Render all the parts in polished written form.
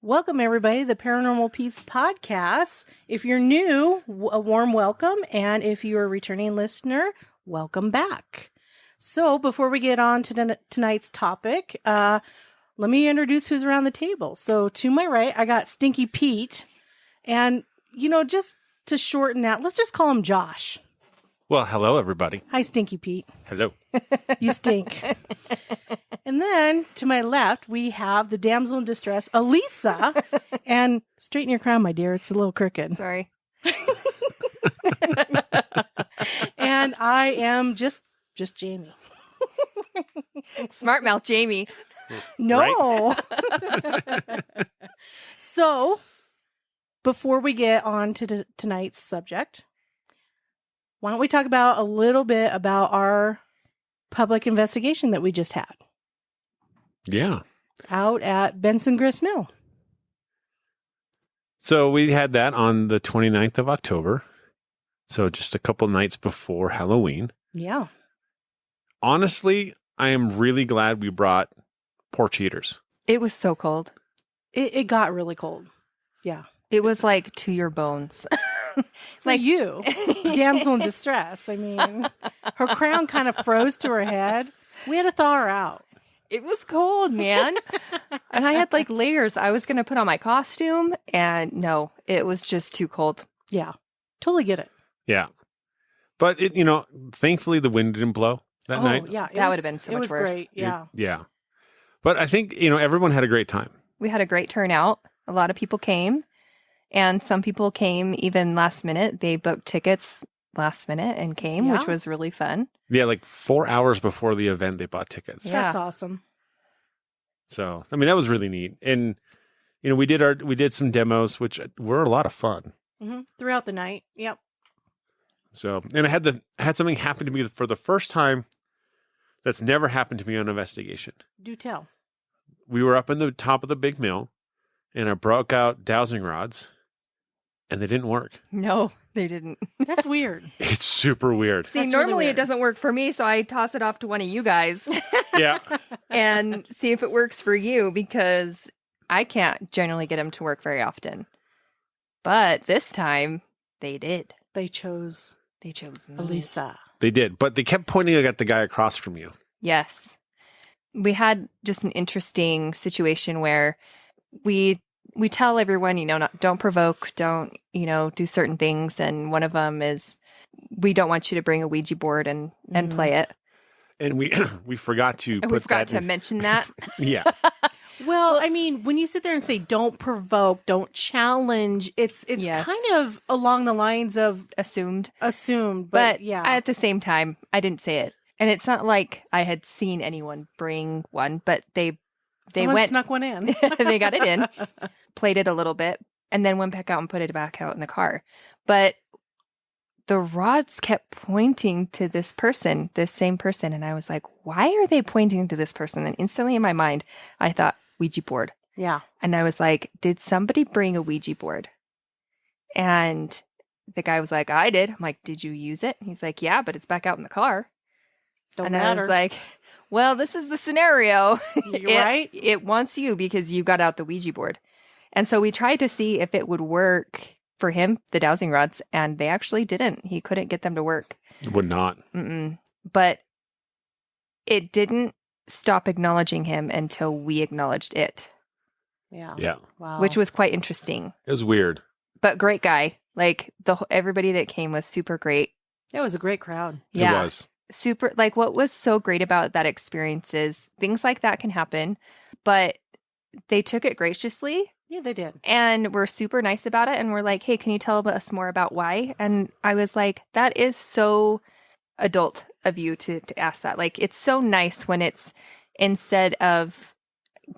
Welcome, everybody, to the Paranormal Peeps podcast. If you're new, a warm welcome. And if you're a returning listener, welcome back. So before we get on to tonight's topic, let me introduce who's around the table. So to my right, I got Stinky Pete. And, just to shorten that, let's just call him Josh. Well, hello, everybody. Hi, Stinky Pete. Hello. You stink. And then to my left, we have the damsel in distress, Elisa. And straighten your crown, my dear. It's a little crooked. Sorry. And I am just Jamie. Smart mouth Jamie. No. So, before we get on to tonight's subject, why don't we talk about a little bit about our public investigation that we just had? Yeah. Out at Benson Grist Mill. So we had that on the 29th of October. So just a couple nights before Halloween. Yeah. Honestly, I am really glad we brought porch heaters. It was so cold. It got really cold. Yeah. It was like to your bones. For you, damsel in distress. I mean, her crown kind of froze to her head. We had to thaw her out. It was cold, man. And I had like layers. I was going to put on my costume and no, it was just too cold. Yeah. Totally get it. Yeah. But thankfully the wind didn't blow that night. Yeah. That would have been so much worse. Great. Yeah. Yeah. But I think, everyone had a great time. We had a great turnout. A lot of people came. And some people came even last minute. They booked tickets last minute and came, which was really fun. Yeah, like 4 hours before the event, they bought tickets. Yeah. That's awesome. So, that was really neat. And, we did some demos, which were a lot of fun. Mm-hmm. Throughout the night. Yep. So, and I had something happen to me for the first time that's never happened to me on investigation. Do tell. We were up in the top of the big mill, and I broke out dowsing rods, and they didn't work. No, they didn't. That's weird. It's super weird. See, That's normally really it weird. doesn't work for me, so I toss it off to one of you guys Yeah. and see if it works for you because I can't generally get them to work very often. But this time, they did. They chose They chose me. Elisa. They did, but they kept pointing at the guy across from you. Yes. We had just an interesting situation where we tell everyone, don't provoke, don't, do certain things. And one of them is we don't want you to bring a Ouija board and play it. And we forgot to And we forgot to mention that. Yeah. Well, I mean, when you sit there and say don't provoke, don't challenge, it's Yes. kind of along the lines of Assumed. but yeah. At the same time, I didn't say it. And it's not like I had seen anyone bring one, but they Someone snuck one in. they got it in, played it a little bit, and then went back out and put it back out in the car. But the rods kept pointing to this same person. And I was like, why are they pointing to this person? And instantly in my mind, I thought Ouija board. Yeah. And I was like, did somebody bring a Ouija board? And the guy was like, I did. I'm like, did you use it? He's like, yeah, but it's back out in the car. Don't and matter. I was like, well, this is the scenario. You're right. It wants you because you got out the Ouija board. And so we tried to see if it would work for him, the dowsing rods, and they actually didn't. He couldn't get them to work. It would not. But it didn't stop acknowledging him until we acknowledged it. Yeah. Yeah. Wow. Which was quite interesting. It was weird. But great guy. Like everybody that came was super great. It was a great crowd. Yeah. It was. Super, like what was so great about that experience is things like that can happen, but they took it graciously. Yeah, they did. And were super nice about it. And we're like, hey, can you tell us more about why? And I was like, that is so adult of you to ask that. Like, it's so nice when it's instead of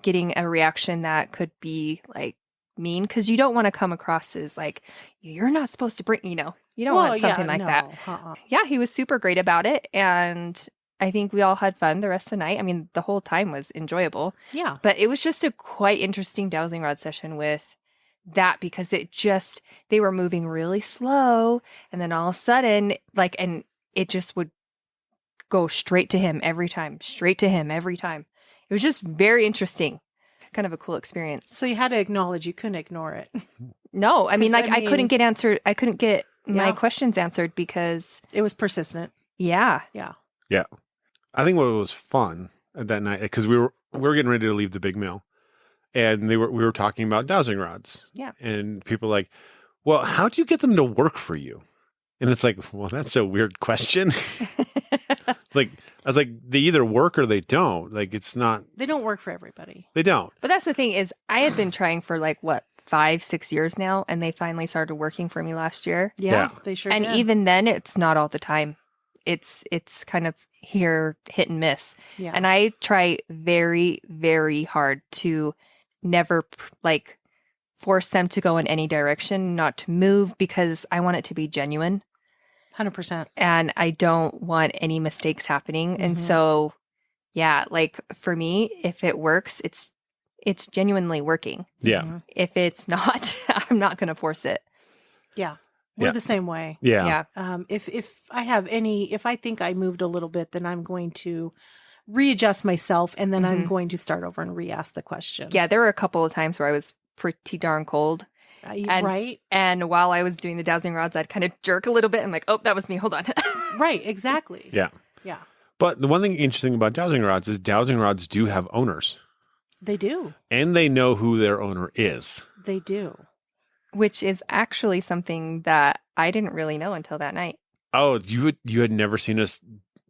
getting a reaction that could be like mean, because you don't want to come across as like, you're not supposed to bring, you don't want something like that. Yeah, he was super great about it. And I think we all had fun the rest of the night. I mean, the whole time was enjoyable. Yeah. But it was just a quite interesting dowsing rod session with that because they were moving really slow. And then all of a sudden, and it just would go straight to him every time. It was just very interesting. kind of a cool experience. So you had to acknowledge, you couldn't ignore it. No, I mean, 'Cause, like, I I couldn't mean- get answered. I couldn't get my Yeah. questions answered because, It was persistent. yeah. Yeah. I think what was fun that night, because we were getting ready to leave the big mill, and we were talking about dowsing rods. Yeah. And people were like, well, how do you get them to work for you? And it's like, well, that's a weird question. Like, I was like, they either work or they don't. Like, it's not, They don't work for everybody. they don't. But that's the thing is, I had been trying for like, what, 5-6 years now, and they finally started working for me last year. Yeah, Yeah. they sure And did. even then, it's not all the time. It's kind of here, hit and miss. yeah. And I try very, very hard to never like force them to go in any direction, not to move, because I want it to be genuine 100%. and I don't want any mistakes happening. And Mhm. so, yeah, like for me, if it works, it's genuinely working. Yeah. Mhm. If it's not, I'm not going to force it. Yeah. We're Yeah. the same way. Yeah. If I think I moved a little bit, then I'm going to readjust myself, and then I'm Mhm. going to start over and re-ask the question. Yeah, there were a couple of times where I was pretty darn cold. and- Right. And while I was doing the dowsing rods, I'd kind of jerk a little bit. I'm like, oh, that was me. Hold on. Right. Exactly. Yeah. Yeah. But the one thing interesting about dowsing rods is dowsing rods do have owners, They do. and they know who their owner is. They do. Which is actually something that I didn't really know until that night. Oh, you had never seen us.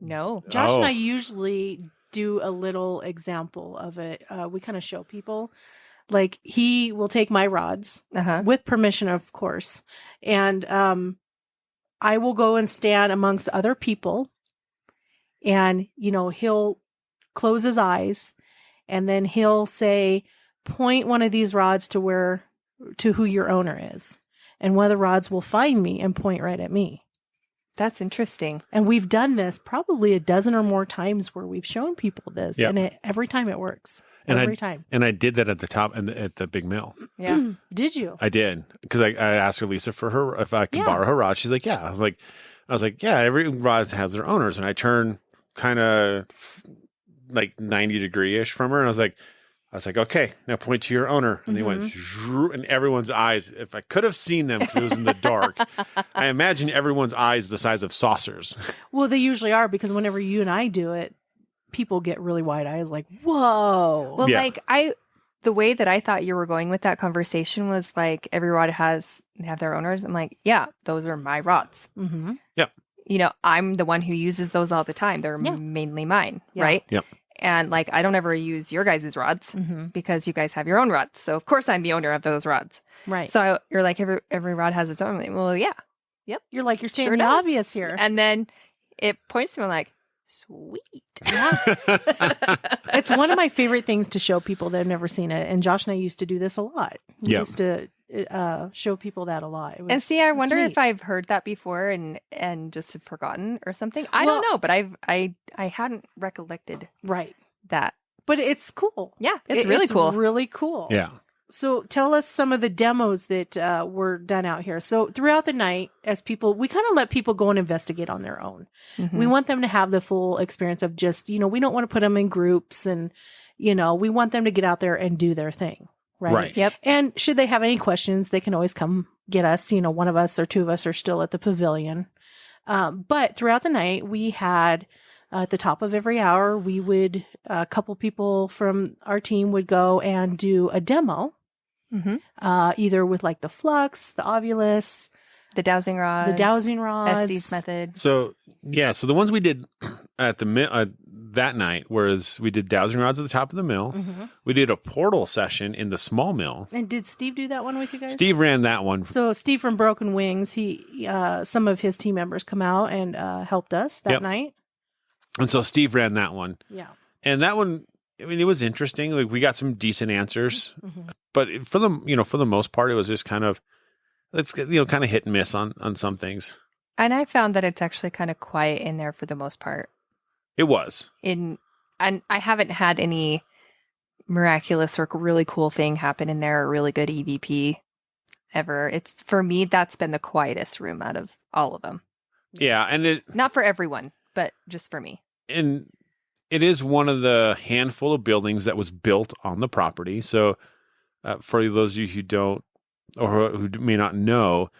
No. Josh and Oh. I usually do a little example of it. We kind of show people. Like, he will take my rods Uh-huh. with permission, of course, and I will go and stand amongst other people, and he'll close his eyes, and then he'll say, point one of these rods to who your owner is, and one of the rods will find me and point right at me. That's interesting. And we've done this probably a dozen or more times where we've shown people this, Yep. and every time it works. And Every time. And I did that at the top and at the big mill. Yeah. Did you? I did, because I asked Elisa for her if I could Yeah. borrow her rod. She's like, yeah. I was like, yeah. Every rod has their owners, and I turned kind of like 90-degree-ish from her, and I was like, okay, now point to your owner, and they went, zhoo, and everyone's eyes. If I could have seen them because it was in the dark, I imagine everyone's eyes the size of saucers. Well, they usually are, because whenever you and I do it, people get really wide eyes, like, whoa. Well, Yeah. like the way that I thought you were going with that conversation was like every rod have their owners. I'm like, yeah, those are my rods. Mm-hmm. I'm the one who uses those all the time. They're Yeah. mainly mine, Yeah. right? Yep. And like, I don't ever use your guys' rods Mm-hmm. because you guys have your own rods. So of course I'm the owner of those rods. Right. So you're like, every rod has its own. I'm like, well, yeah. You're like, you're stating Sure the does. obvious here. And then it points to me like, sweet. Yeah. It's one of my favorite things to show people that have never seen it. And Josh and I used to do this a lot. We Yeah. used to show people that a lot. It was, And see, I it's wonder neat. if I've heard that before and just have forgotten or something. I Well- don't know, but I hadn't recollected Right. that. But it's cool. Yeah, it's really cool. Really cool. Yeah. So tell us some of the demos that were done out here. So throughout the night, we kind of let people go and investigate on their own. Mhm. We want them to have the full experience of just, we don't want to put them in groups, and, we want them to get out there and do their thing. Right. Right. Yep. And should they have any questions, they can always come get us. One of us or two of us are still at the pavilion. But throughout the night, we had at the top of every hour, a couple people from our team would go and do a demo, Mhm. either with like the flux, the ovulus, The dowsing rods. the dowsing rods. SC's method. So the ones we did at the that night, whereas we did dowsing rods at the top of the mill, Mhm. we did a portal session in the small mill. And did Steve do that one with you guys? Steve ran that one. So Steve from Broken Wings, some of his team members come out and helped us that Yep. night. And so Steve ran that one. Yeah. And that one, I mean, it was interesting. Like, we got some decent answers, Mhm. but for the most part, it was just kind of, kind of hit and miss on some things. And I found that it's actually kind of quiet in there for the most part. It was. And I haven't had any miraculous or really cool thing happen in there, or really good EVP ever. It's, for me, that's been the quietest room out of all of them. Yeah. And Not for everyone, but just for me. and it is one of the handful of buildings that was built on the property. So for those of you who don't or who may not know,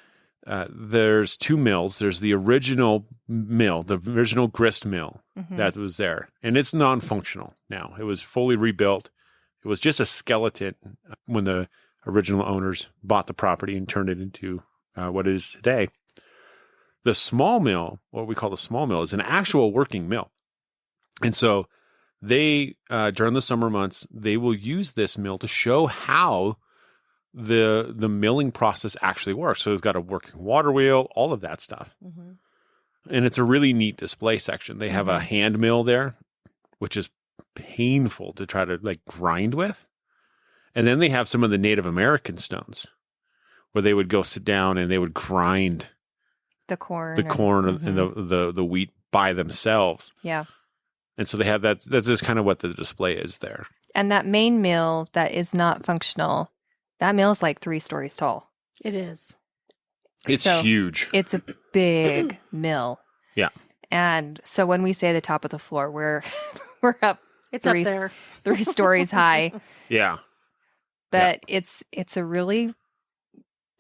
there's two mills. There's the original mill, the original grist mill that was there. And it's non-functional now. It was fully rebuilt. It was just a skeleton when the original owners bought the property and turned it into what it is today. The small mill, what we call the small mill, is an actual working mill. And so they, during the summer months, they will use this mill to show how the milling process actually works. So it's got a working water wheel, all of that stuff. And it's a really neat display section. They have a hand mill there, which is painful to try to like grind with. And then they have some of the Native American stones where they would go sit down and they would grind the corn and the wheat by themselves. Yeah. And so they have that. That's just kind of what the display is there. And that main mill that is not functional, that mill is like 3 stories tall. It is. It's huge. It's a big mill. Yeah. And so when we say the top of the floor, we're up. It's up there. 3 stories high. Yeah. But it's a really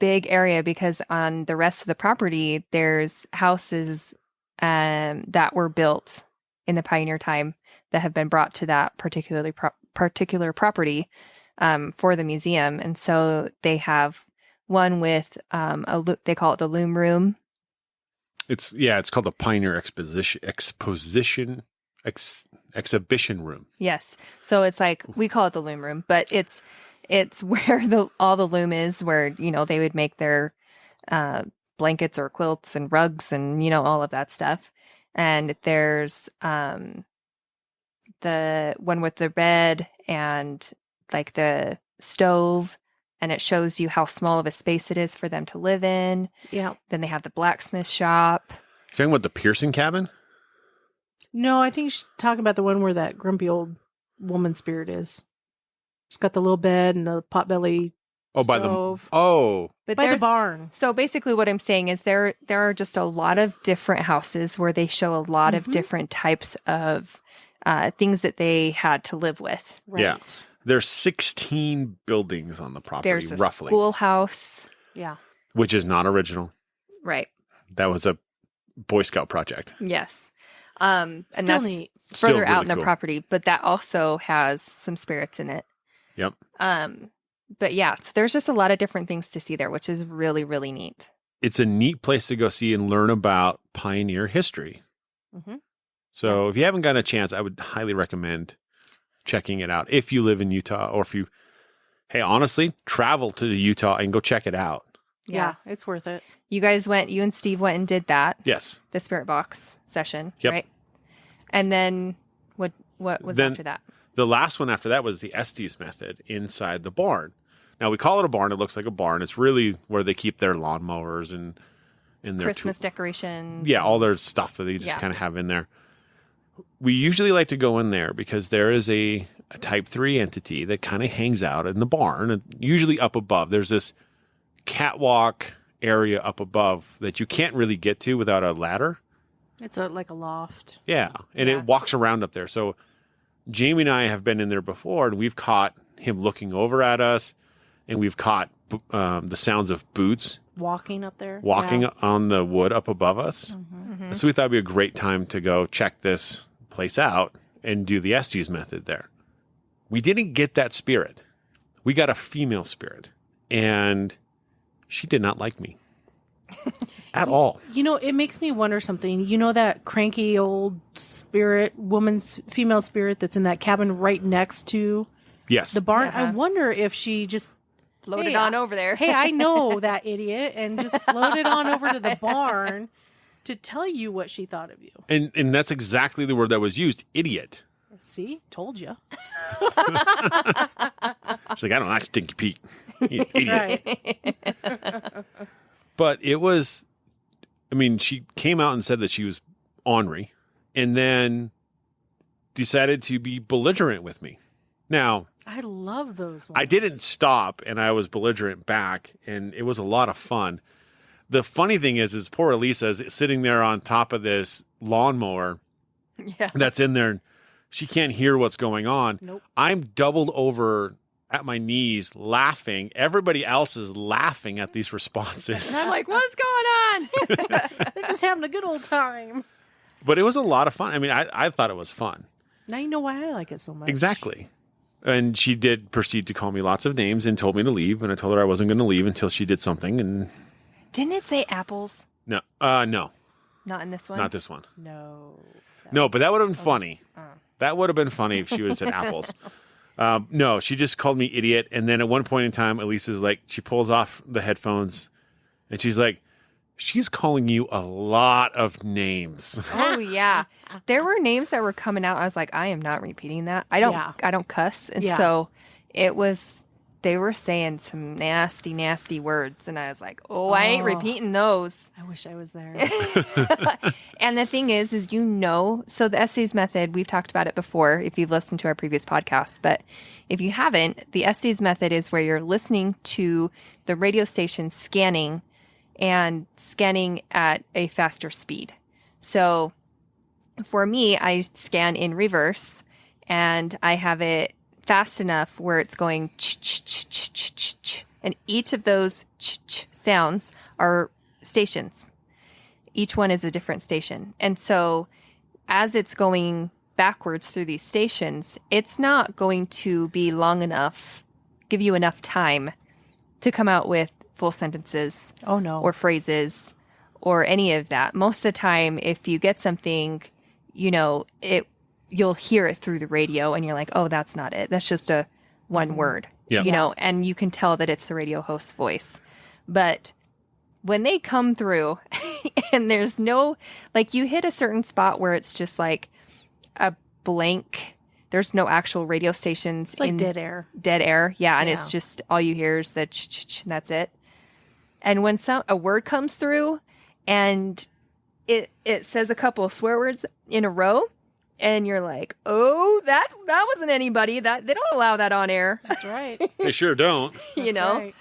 big area because on the rest of the property, there's houses that were built in the pioneer time that have been brought to that particular property for the museum. And so they have one with they call it the loom room. It's called the Pioneer Exhibition Room. Yes. So it's like, we call it the loom room, but it's where all the loom is, where, they would make their blankets or quilts and rugs and, all of that stuff. And there's the one with the bed and like the stove, and it shows you how small of a space it is for them to live in. Yeah. Then they have the blacksmith shop. You talking about the Pearson cabin? No, I think she's talking about the one where that grumpy old woman spirit is. It's got the little bed and the potbelly stove. But by the barn. So basically what I'm saying is there are just a lot of different houses where they show a lot of different types of things that they had to live with. Right. Yeah. There's 16 buildings on the property, There's a roughly. Schoolhouse. Yeah. Which is not original. Right. That was a Boy Scout project. Yes. And Still that's neat. further Still out really in the cool. property, but that also has some spirits in it. Yep. But yeah, so there's just a lot of different things to see there, which is really, really neat. It's a neat place to go see and learn about pioneer history. So if you haven't gotten a chance, I would highly recommend checking it out. If you live in Utah, or if honestly, travel to Utah and go check it out. Yeah, it's worth it. You and Steve went and did that. Yes. The spirit box session, Yep. right? And then what was after that? The last one after that was the Estes method inside the barn. Now, we call it a barn. It looks like a barn. It's really where they keep their lawnmowers and their Christmas decorations. Yeah, all their stuff that they just kind of have in there. We usually like to go in there because there is a type 3 entity that kind of hangs out in the barn, and usually up above. There's this catwalk area up above that you can't really get to without a ladder. It's like a loft. Yeah, and it walks around up there. So Jamie and I have been in there before, and we've caught him looking over at us, and we've caught the sounds of boots Walking up there. walking on the wood up above us. So we thought it'd be a great time to go check this place out and do the Estes method there. We didn't get that spirit. We got a female spirit, and she did not like me at all. It makes me wonder something. That cranky old female spirit that's in that cabin right next to Yes. the barn? Uh-huh. I wonder if she just Floated on over there. hey, I know that idiot, and just floated on over to the barn to tell you what she thought of you. And that's exactly the word that was used, idiot. See? Told you. She's like, I don't like Stinky Pete. You idiot. Right. But it was, she came out and said that she was ornery, and then decided to be belligerent with me. Now, I love those ones. I didn't stop, and I was belligerent back, and it was a lot of fun. The funny thing is poor Elisa is sitting there on top of this lawnmower Yeah. that's in there. she can't hear what's going on. Nope. I'm doubled over at my knees laughing. Everybody else is laughing at these responses. And I'm like, what's going on? They're just having a good old time. But it was a lot of fun. I mean, I thought it was fun. Now you know why I like it so much. Exactly. And she did proceed to call me lots of names and told me to leave. And I told her I wasn't going to leave until she did something. And Didn't it say apples? no, Not in this one? not this one. No. No, but that would have been funny. That would have been funny if she would have said apples. No, she just called me idiot. And then at one point in time, Elisa's like, she pulls off the headphones and she's like, she's calling you a lot of names. Oh yeah. There were names that were coming out. I was like, I am not repeating that. I don't cuss. And so it was, they were saying some nasty, nasty words. And I was like, I ain't repeating those. I wish I was there. And the thing is so the Estes method, we've talked about it before if you've listened to our previous podcast, but if you haven't, the Estes method is where you're listening to the radio station scanning at a faster speed. So for me, I scan in reverse and I have it fast enough where it's going ch-ch-ch-ch-ch-ch. And each of those ch-ch sounds are stations. Each one is a different station. And so as it's going backwards through these stations, it's not going to be long enough, give you enough time to come out with full sentences or phrases or any of that. Most of the time, if you get something, you'll hear it through the radio and you're like, oh, that's not it. That's just a one word, and you can tell that it's the radio host's voice. But when they come through and there's no, like you hit a certain spot where it's just like a blank, there's no actual radio stations. It's like dead air. Dead air. Yeah. And it's just, all you hear is the ch-ch-ch, and that's it. And when a word comes through and it says a couple of swear words in a row, and you're like, oh, that wasn't anybody. That they don't allow that on air. That's right. They sure don't. That's right.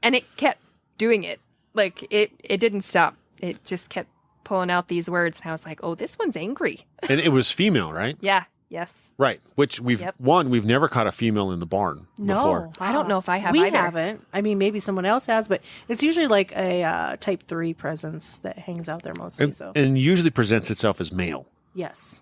And it kept doing it. Like it didn't stop. It just kept pulling out these words, and I was like, oh, this one's angry. And it was female, right? Yeah. Yes. Right. Which we've never caught a female in the barn before. I don't know if I have we either. haven't. I mean, maybe someone else has, but it's usually like a type 3 presence that hangs out there mostly. And usually presents itself as male. Yes.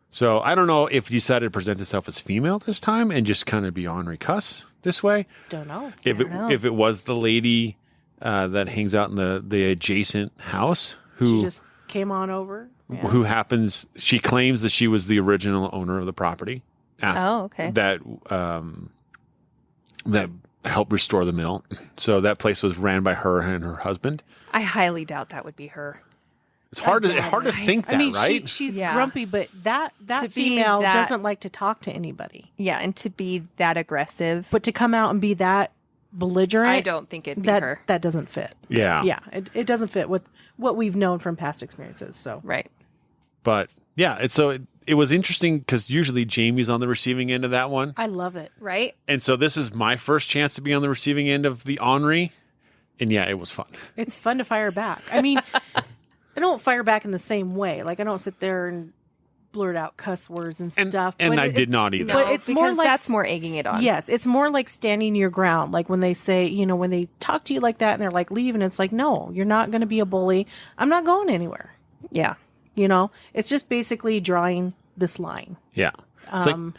So I don't know if you decided to present itself as female this time and just kind of be ornery cuss this way. Don't know. If it was the lady that hangs out in the adjacent house who she just came on over. Yeah. Who happens? She claims that she was the original owner of the property. Okay. That helped restore the mill. So that place was ran by her and her husband. I highly doubt that would be her. It's hard to think that, right? She's grumpy, but that female doesn't like to talk to anybody. Yeah, and to be that aggressive. But to come out and be that belligerent, I don't think it'd be her. That doesn't fit. Yeah. Yeah, it doesn't fit with what we've known from past experiences. So right. But yeah, it was interesting because usually Jamie's on the receiving end of that one. I love it. Right. And so this is my first chance to be on the receiving end of the ornery. And yeah, it was fun. It's fun to fire back. I mean, I don't fire back in the same way. Like I don't sit there and blurt out cuss words and stuff. And I did not either. No, but it's because more like that's more egging it on. Yes, it's more like standing your ground. Like when they say, when they talk to you like that and they're like, leave, and it's like, no, you're not going to be a bully. I'm not going anywhere. Yeah. It's just basically drawing this line. Yeah.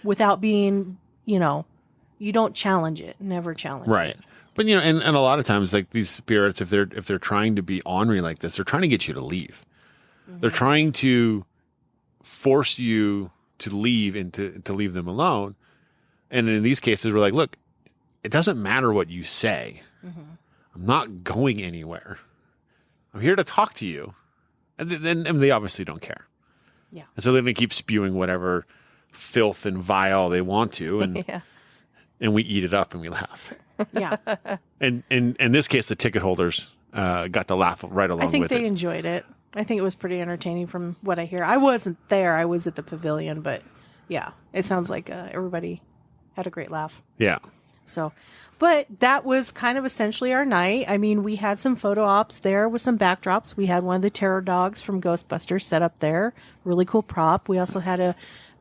Without being, you don't challenge it. Never challenge it. Right. But and a lot of times like these spirits, if they're trying to be ornery like this, they're trying to get you to leave. Mm-hmm. They're trying to force you to leave and to leave them alone. And in these cases, we're like, look, it doesn't matter what you say. Mm-hmm. I'm not going anywhere. I'm here to talk to you. And then they obviously don't care. Yeah. And so they're going to keep spewing whatever filth and vile they want to. And and we eat it up and we laugh. Yeah. And in this case, the ticket holders got to laugh right along with it. I think they enjoyed it. I think it was pretty entertaining from what I hear. I wasn't there. I was at the pavilion, but yeah, it sounds like everybody had a great laugh. Yeah. So, but that was kind of essentially our night. I mean, we had some photo ops there with some backdrops. We had one of the terror dogs from Ghostbusters set up there. Really cool prop. We also had a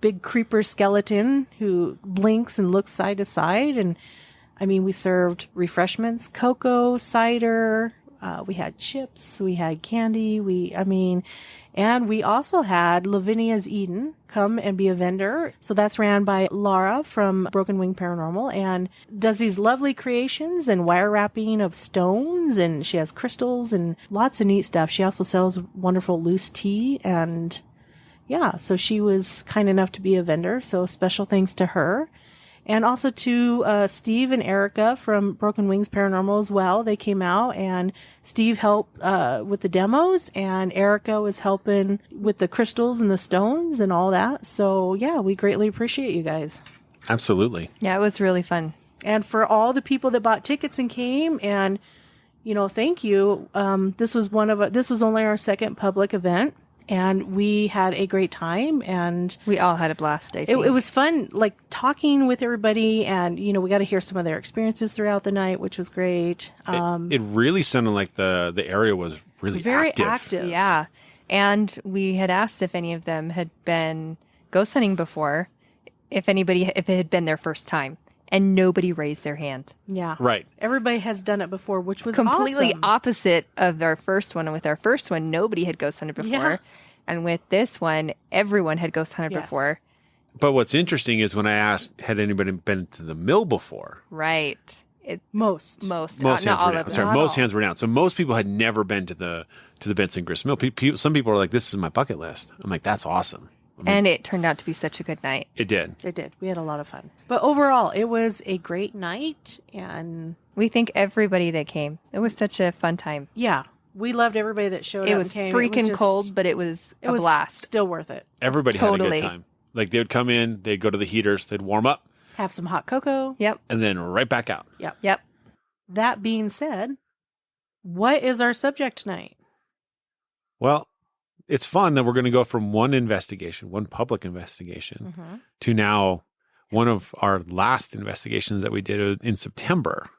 big creeper skeleton who blinks and looks side to side. And I mean, we served refreshments, cocoa, cider. We had chips. We had candy. And we also had Lavinia's Eden come and be a vendor. So that's ran by Laura from Broken Wing Paranormal and does these lovely creations and wire wrapping of stones. And she has crystals and lots of neat stuff. She also sells wonderful loose tea. And yeah, so she was kind enough to be a vendor. So special thanks to her. And also to Steve and Erica from Broken Wings Paranormal as well. They came out and Steve helped with the demos and Erica was helping with the crystals and the stones and all that. So yeah, we greatly appreciate you guys. Absolutely. Yeah, it was really fun. And for all the people that bought tickets and came and, thank you. This was only our second public event. And we had a great time and we all had a blast. I it think. was fun, like talking with everybody and, we got to hear some of their experiences throughout the night, which was great. It really sounded like the area was really very active. Yeah. And we had asked if any of them had been ghost hunting before, if it had been their first time. And nobody raised their hand. Yeah. Right. Everybody has done it before, which was completely awesome. opposite of our first one. And with our first one, nobody had ghost hunted before. Yeah. And with this one, everyone had ghost hunted Yes. before. But what's interesting is when I asked, had anybody been to the mill before? Right. Most. Most Most not hands were all down. of them. Sorry, Not most all. hands were down. So most people had never been to the Benson Grist mill. Some people are like, "This is my bucket list." I'm like, "That's awesome." And it turned out to be such a good night. It did. It did. We had a lot of fun. But overall, it was a great night. And We thank everybody that came. It was such a fun time. yeah, we loved everybody that showed It up. was and came. freaking just- cold, but it was it a was blast. Still worth it. Everybody had a Totally. good time. Like they would come in, they'd go to the heaters, they'd warm up, Have some hot cocoa. Yep. and then right back out. Yep. That being said, what is our subject tonight? Well, it's fun that we're going to go from one public investigation, Mm-hmm. to now one of our last investigations that we did in September,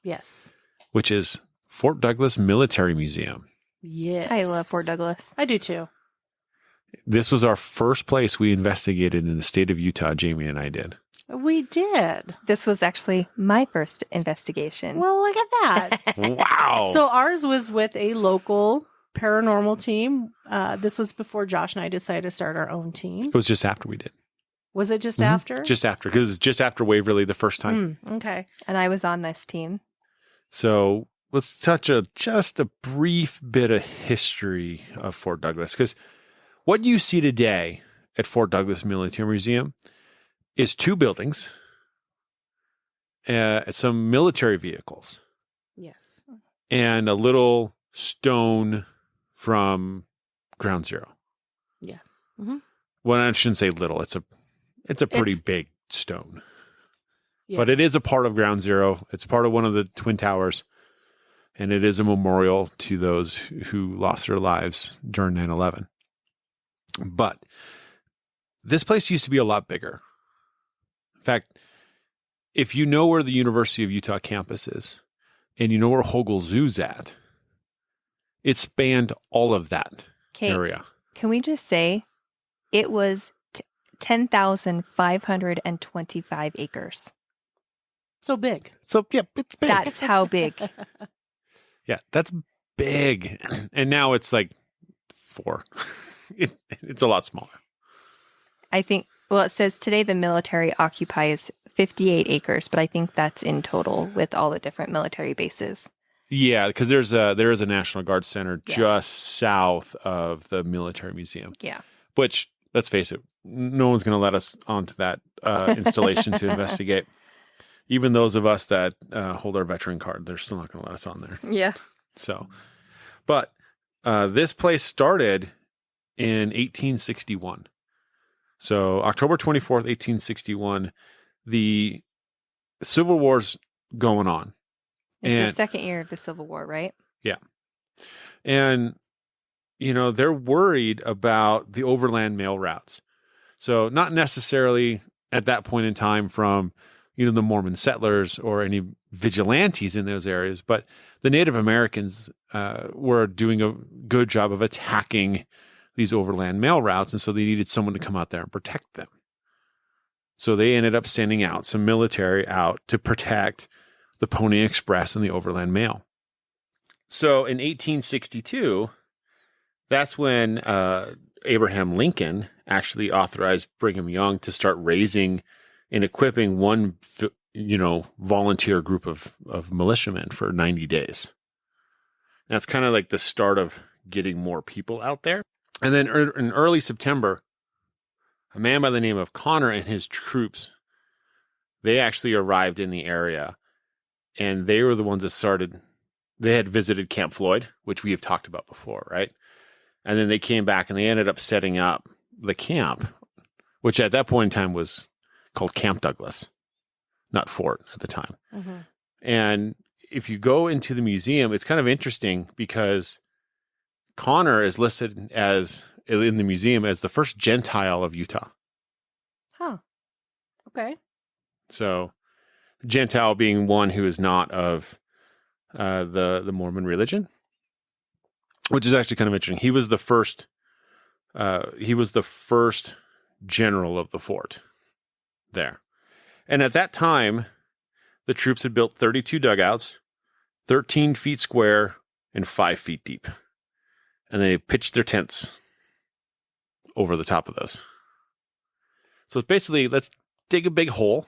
Yes. which is Fort Douglas Military Museum. Yes. I love Fort Douglas. I do too. This was our first place we investigated in the state of Utah. Jamie and I did. We did. This was actually my first investigation. Well, look at that. Wow. So ours was with a local paranormal team. This was before Josh and I decided to start our own team. it was just after we did. Was it just Mhm. after? Just after, because it's just after Waverly the first time. Okay. And I was on this team. So let's touch just a brief bit of history of Fort Douglas, because what you see today at Fort Douglas Military Museum is two buildings, some military vehicles, Yes. and a little stone from Ground Zero. Yes. Well, I shouldn't say little. It's a pretty It's- big stone. Yeah. But it is a part of Ground Zero. It's part of one of the Twin Towers. And it is a memorial to those who lost their lives during 9/11. But this place used to be a lot bigger. In fact, if you know where the University of Utah campus is, and you know where Hogle Zoo's at, it spanned all of that Okay. area. Can we just say it was 10,525 acres? So big. So, yeah, it's big. That's how big. Yeah, that's big. And now it's like 4. It's a lot smaller. I think, well, it says today the military occupies 58 acres, but I think that's in total with all the different military bases. Yeah, because there is a National Guard Center Yes. just south of the Military Museum, Yeah. which, let's face it, no one's going to let us onto that installation to investigate. Even those of us that hold our veteran card, they're still not going to let us on there. Yeah. So, but this place started in 1861. So October 24th, 1861, the Civil War's going on. It's And- the second year of the Civil War, right? And, they're worried about the overland mail routes. So not necessarily at that point in time from, the Mormon settlers or any vigilantes in those areas, but the Native Americans were doing a good job of attacking these overland mail routes. And so they needed someone to come out there and protect them. So they ended up sending out some military out to protect the Pony Express and the overland mail. So in 1862, that's when Abraham Lincoln actually authorized Brigham Young to start raising and equipping one, volunteer group of militiamen for 90 days. That's kind of like the start of getting more people out there. And then in early September, a man by the name of Connor and his troops, they actually arrived in the area, and they were the ones that they had visited Camp Floyd, which we have talked about before, right? And then they came back and they ended up setting up the camp, which at that point in time was called Camp Douglas, not Fort at the time. Mm-hmm. And if you go into the museum, it's kind of interesting because Connor is listed in the museum as the first Gentile of Utah. Huh. Okay. So Gentile being one who is not of the Mormon religion, which is actually kind of interesting. He was the first general of the fort there. And at that time, the troops had built 32 dugouts, 13 feet square and 5 feet deep. And they pitched their tents over the top of those. So it's basically, let's dig a big hole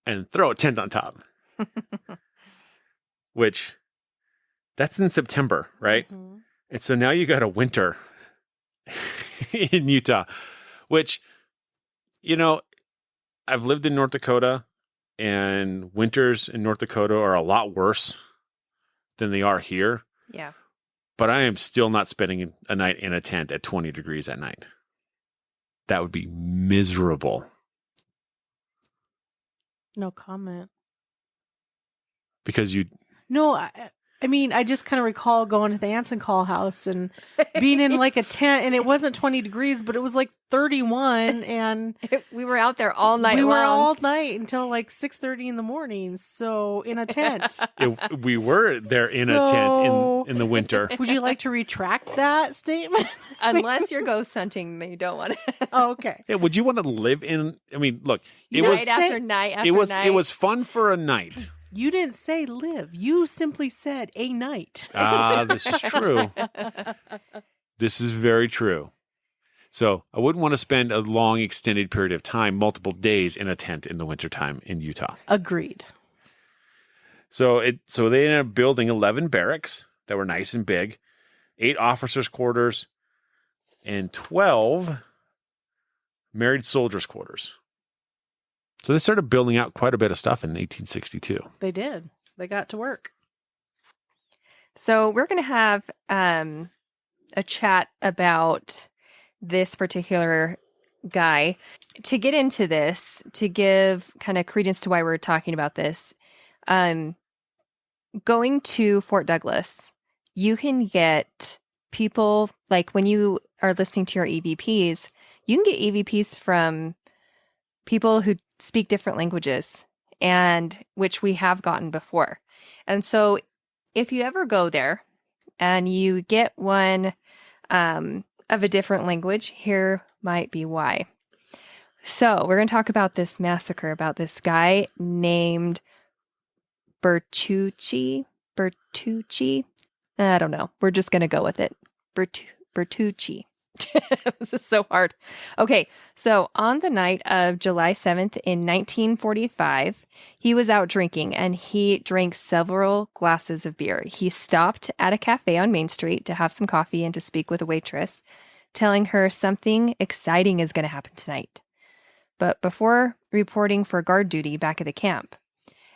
and throw a tent on top. Which, that's in September, right? Mm-hmm. And so now you got a winter in Utah, which, I've lived in North Dakota, and winters in North Dakota are a lot worse than they are here. Yeah. But I am still not spending a night in a tent at 20 degrees at night. That would be miserable. No comment. Because No, I mean, I just kind of recall going to the Anson Call house and being in like a tent, and it wasn't 20 degrees, but it was like 31, and we were out there all night. We were all night until like 6:30 in the morning. So in a tent. We were there in a tent in the winter. Would you like to retract that statement? Unless you're ghost hunting, then you don't want to. Oh, okay. Yeah, would you want to live in? I mean, look, night after night. It was fun for a night. You didn't say live. You simply said a night. This is true. This is very true. So I wouldn't want to spend a long, extended period of time, multiple days in a tent in the wintertime in Utah. Agreed. So they ended up building 11 barracks that were nice and big, 8 officers' quarters, and 12 married soldiers' quarters. So they started building out quite a bit of stuff in 1862. They did. They got to work. So we're going to have a chat about this particular guy. To get into this, to give kind of credence to why we're talking about this, going to Fort Douglas, you can get people, like when you are listening to your EVPs, you can get EVPs from people who speak different languages, and which we have gotten before. And so if you ever go there and you get one of a different language, here might be why. So we're going to talk about this massacre, about this guy named Bertucci. I don't know. We're just going to go with it. Bertucci. This is so hard. Okay, so on the night of July 7th in 1945, he was out drinking and he drank several glasses of beer. He stopped at a cafe on Main Street to have some coffee and to speak with a waitress, telling her something exciting is going to happen tonight. But before reporting for guard duty back at the camp,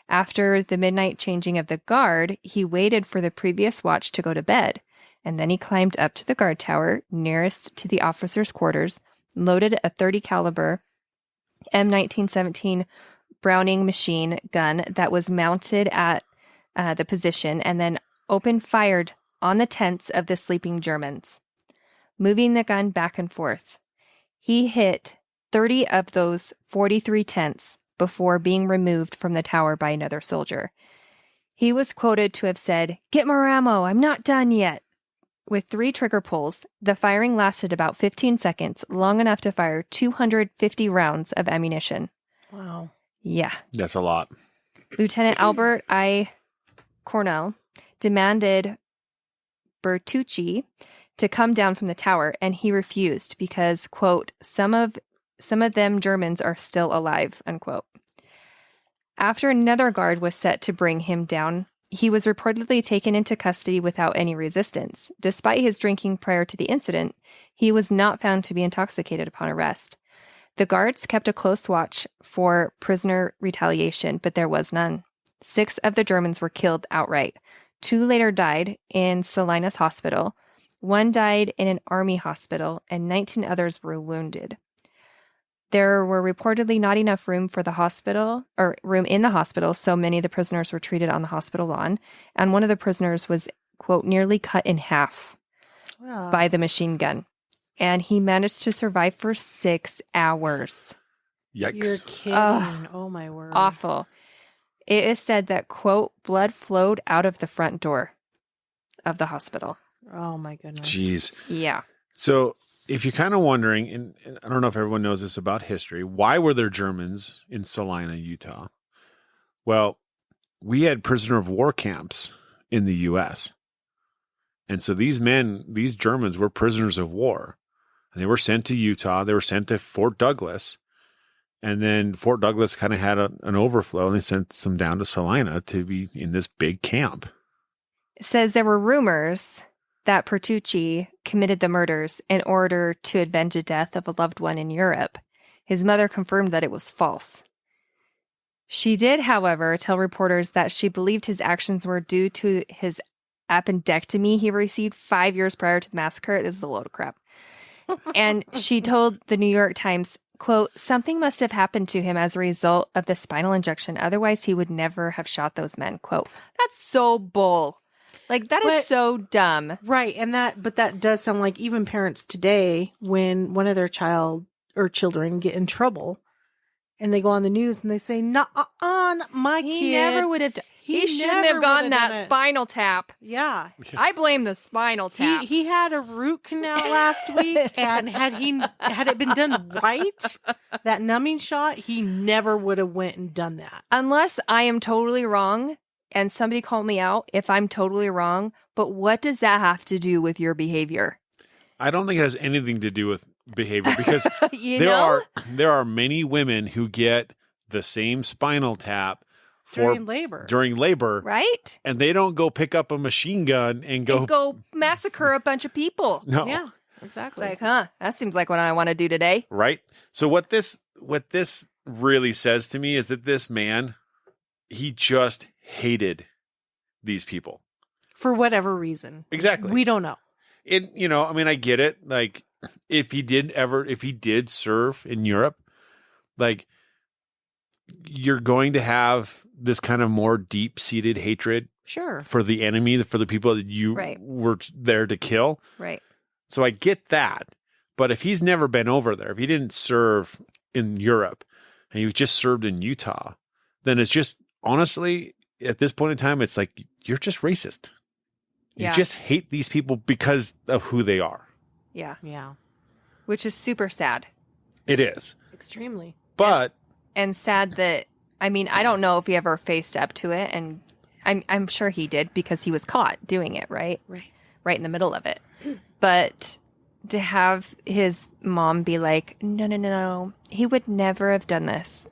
after the midnight changing of the guard, he waited for the previous watch to go to bed. And then he climbed up to the guard tower nearest to the officers' quarters, loaded a .30 caliber M1917 Browning machine gun that was mounted at the position, and then opened fired on the tents of the sleeping Germans, moving the gun back and forth. He hit 30 of those 43 tents before being removed from the tower by another soldier. He was quoted to have said, "Get more ammo, I'm not done yet." with 3 trigger pulls. The firing lasted about 15 seconds, long enough to fire 250 rounds of ammunition. Wow. Yeah. That's a lot. Lieutenant Albert I. Cornell demanded Bertucci to come down from the tower, and he refused because, quote, some of them Germans are still alive, unquote. After another guard was set to bring him down, he was reportedly taken into custody without any resistance. Despite his drinking prior to the incident, he was not found to be intoxicated upon arrest. The guards kept a close watch for prisoner retaliation, but there was none. 6 of the Germans were killed outright. 2 later died in Salinas Hospital. 1 died in an army hospital, and 19 others were wounded. There were reportedly not enough room for the hospital, or room in the hospital, so many of the prisoners were treated on the hospital lawn, and one of the prisoners was, quote, nearly cut in half by the machine gun. And he managed to survive for 6 hours. Yikes. You're kidding. Oh, my word. Awful. It is said that, quote, blood flowed out of the front door of the hospital. Oh, my goodness. Jeez. Yeah. So if you're kind of wondering, and I don't know if everyone knows this about history, why were there Germans in Salina, Utah? Well, we had prisoner of war camps in the U.S. And so these Germans were prisoners of war. And they were sent to Utah. They were sent to Fort Douglas. And then Fort Douglas kind of had an overflow, and they sent some down to Salina to be in this big camp. It says there were rumors that Bertucci committed the murders in order to avenge the death of a loved one in Europe. His mother confirmed that it was false. She did, however, tell reporters that she believed his actions were due to his appendectomy he received 5 years prior to the massacre. This is a load of crap. And she told the New York Times, quote, something must have happened to him as a result of the spinal injection. Otherwise, he would never have shot those men. Quote, that's so bull. Like, that is so dumb. Right. But that does sound like even parents today, when one of their children get in trouble and they go on the news and they say, not my kid. He never would have He shouldn't have gotten that spinal tap. Yeah. I blame the spinal tap. He had a root canal last week, and had it been done right, that numbing shot, he never would have went and done that. Unless I am totally wrong, and somebody call me out if I'm totally wrong, but what does that have to do with your behavior? I don't think it has anything to do with behavior, because there are many women who get the same spinal tap during labor, right? And they don't go pick up a machine gun and go massacre a bunch of people. No, yeah, exactly. It's like, that seems like what I want to do today, right? So what this really says to me is that this man, he just hated these people for whatever reason. Exactly, we don't know. I mean, I get it. Like, if he did serve in Europe, like, you're going to have this kind of more deep-seated hatred for the enemy, for the people that you were there to kill. Right. So I get that. But if he's never been over there, if he didn't serve in Europe and he just served in Utah, then it's just, honestly, at this point in time, it's like, you're just racist. You just hate these people because of who they are. Yeah. Yeah. Which is super sad. It is. Extremely. But... And sad that, I mean, I don't know if he ever faced up to it, and I'm sure he did because he was caught doing it, right? Right in the middle of it. But to have his mom be like, no, he would never have done this.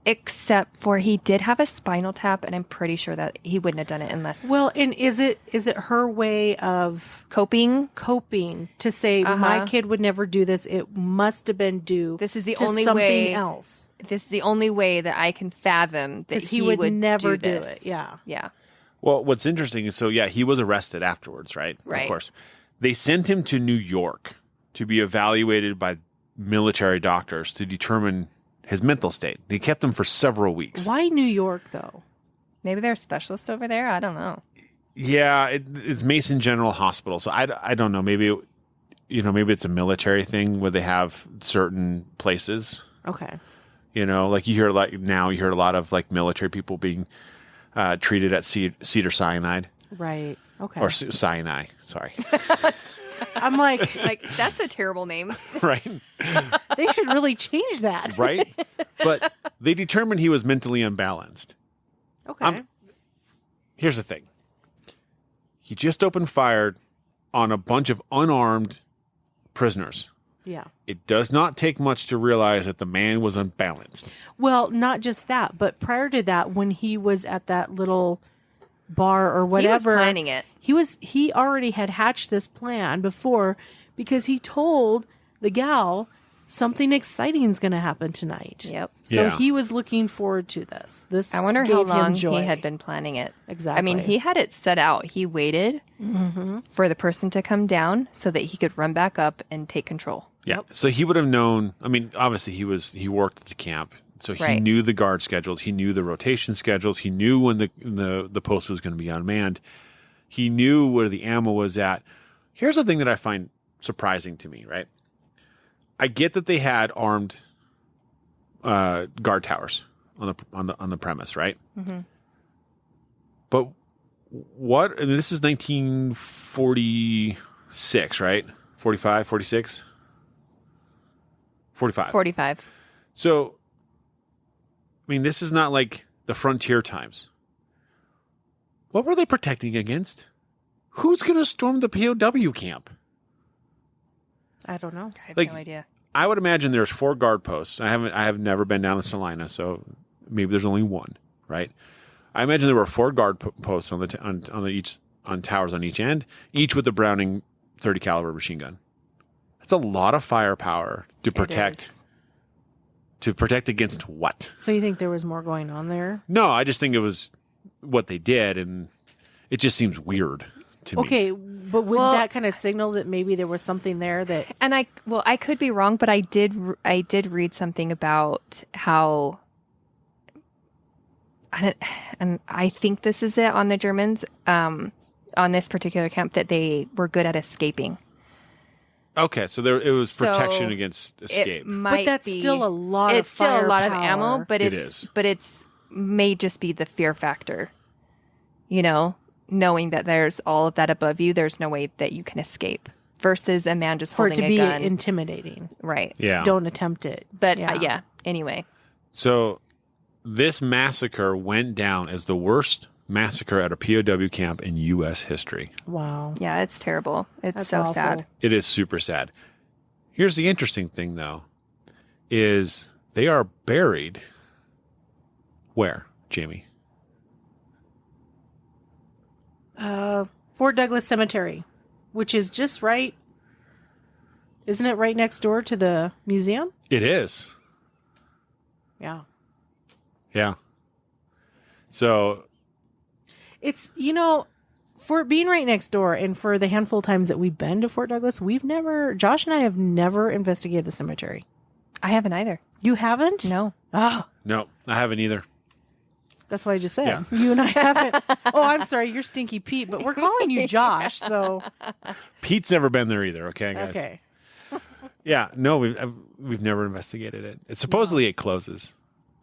Except for he did have a spinal tap, and I'm pretty sure that he wouldn't have done it unless... Well, and is it her way of... Coping to say, my kid would never do this. It must have been due This is the to only something way... else. This is the only way that I can fathom that he would never do it. Yeah. Yeah. Well, what's interesting is, he was arrested afterwards, right? Right. Of course. They sent him to New York to be evaluated by military doctors to determine his mental state. They kept him for several weeks. Why New York, though? Maybe they're specialists over there. I don't know. Yeah, it's Mason General Hospital. So I don't know. Maybe, maybe it's a military thing where they have certain places. Okay. Like you hear a lot of like military people being treated at Cedar Sinai. Right. Okay. Or Sinai. Sorry. I'm like, that's a terrible name. Right. they should really change that. Right. But they determined he was mentally unbalanced. Okay. Here's the thing. He just opened fire on a bunch of unarmed prisoners. Yeah. It does not take much to realize that the man was unbalanced. Well, not just that, but prior to that, when he was at that little bar or whatever, He was planning it. He already had hatched this plan before because he told the gal something exciting is going to happen tonight. Yep. So Yeah. he was looking forward to this. This I wonder gave how him long joy. he had been planning it. Exactly. I mean, he had it set out. He waited for the person to come down so that he could run back up and take control. Yeah. So he would have known. I mean, obviously he worked at the camp, so he Right. knew the guard schedules. He knew the rotation schedules. He knew when the post was going to be unmanned. He knew where the ammo was at. Here's the thing that I find surprising to me. Right. I get that they had armed guard towers on the premise, right? Mm-hmm. But what? And this is 1946, right? 45, 46? 45. 45. So, I mean, this is not like the frontier times. What were they protecting against? Who's going to storm the POW camp? I don't know. I have Like- no idea. I would imagine there's 4 guard posts. I have never been down to Salina, so maybe there's only one, right? I imagine there were 4 guard posts on towers on each end, each with a Browning 30 caliber machine gun. That's a lot of firepower to It protect. is. To protect against what? So you think there was more going on there? No, I just think it was what they did, and it just seems weird to me. Okay, but would Well- that kind of signal that maybe there was something there that And I could be wrong, but I did read something about how, and I think this is it on the Germans, on this particular camp, that they were good at escaping. Okay, so it was protection So against escape. It might but that's be, still a lot it's of still a lot of firepower. ammo, but It it's is. but it's may just be the fear factor. You know, knowing that there's all of that above you, there's no way that you can escape. Versus a man just for it holding to a be gun, intimidating. right? Yeah. Don't attempt it. But Yeah. yeah. Anyway, So this massacre went down as the worst massacre at a POW camp in U.S. history. Wow. yeah, it's terrible. It's That's so awful. sad. It is super sad. Here's the interesting thing, though, is they are buried where, Jamie? Fort Douglas Cemetery, which is just right. Isn't it right next door to the museum? It is. Yeah. Yeah. So, It's, for it being right next door and for the handful of times that we've been to Fort Douglas, Josh and I have never investigated the cemetery. I haven't either. You haven't? No. Oh, no, I haven't either. that's what I just said. Yeah. You and I haven't. Oh, I'm sorry. You're Stinky Pete, but we're calling you Josh. So, Pete's never been there either, okay, guys? okay. Yeah, no, we've never investigated it. It's supposedly it closes.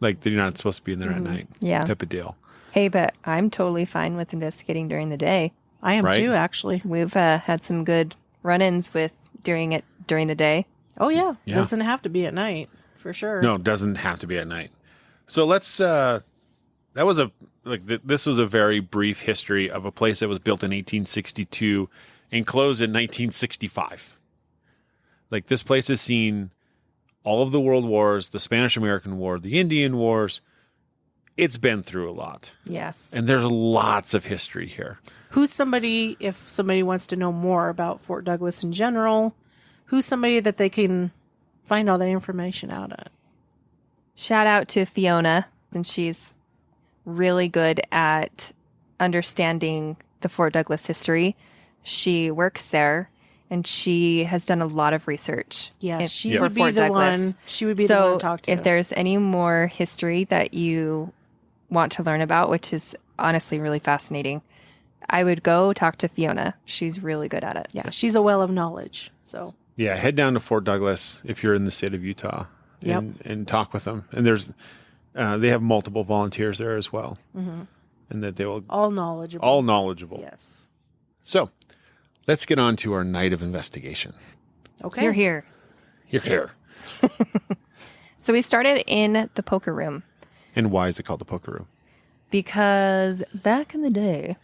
Like, you're not supposed to be in there at night. Yeah. Type of deal. Hey, but I'm totally fine with investigating during the day. I am Right? too, actually. We've had some good run-ins with during the day. Oh, yeah. Yeah. Doesn't have to be at night, for sure. No, it doesn't have to be at night. So let's, this was a very brief history of a place that was built in 1862 and closed in 1965. Like, this place has seen all of the world wars, the Spanish-American War, the Indian Wars. It's been through a lot. Yes. And there's lots of history here. Who's somebody, if somebody wants to know more about Fort Douglas in general, who's somebody that they can find all that information out at? Shout out to Fiona, and she's really good at understanding the Fort Douglas history. She works there, and she has done a lot of research. Yes, she for would be Fort the Douglas. one. She would be the So one to talk to. if there's any more history that you want to learn about, which is honestly really fascinating, I would go talk to Fiona. She's really good at it. Yeah, she's a well of knowledge. So Yeah, head down to Fort Douglas if you're in the state of Utah and talk with them. And there's they have multiple volunteers there as well. And that they will all knowledgeable. all knowledgeable. Yes. So let's get on to our night of investigation. Okay. You're here. You're here. So we started in the poker room And why is it called the poker room? because back in the day,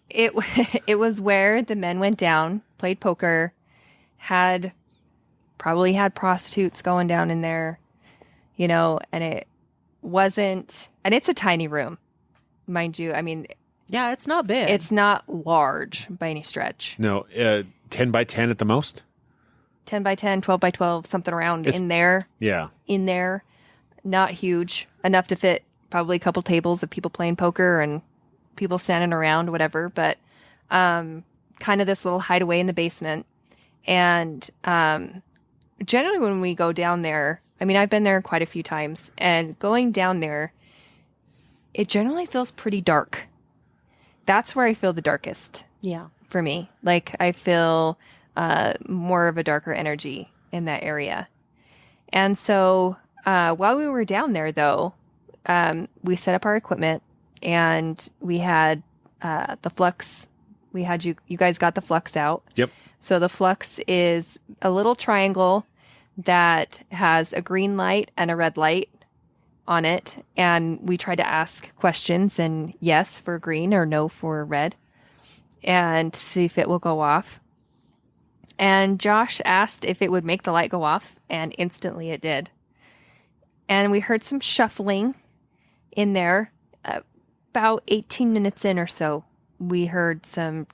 it was where the men went down, played poker, probably had prostitutes going down in there, and it wasn't, and it's a tiny room, mind you. I mean, Yeah, it's not big. it's not large by any stretch. No, 10 by 10 at the most? 10 by 10, 12 by 12, something around It's- in there. Yeah. In there. Not huge. Enough to fit probably a couple tables of people playing poker and people standing around, whatever. But kind of this little hideaway in the basement. And generally when we go down there, I mean, I've been there quite a few times. And going down there, it generally feels pretty dark. That's where I feel the darkest yeah. for me. Like I feel more of a darker energy in that area. And so while we were down there, though, we set up our equipment and we had the flux. We had you guys got the flux out. Yep. So the flux is a little triangle that has a green light and a red light on it. And we try to ask questions and yes for green or no for red and see if it will go off. And Josh asked if it would make the light go off, and instantly it did. And we heard some shuffling in there. About 18 minutes in or so, we heard some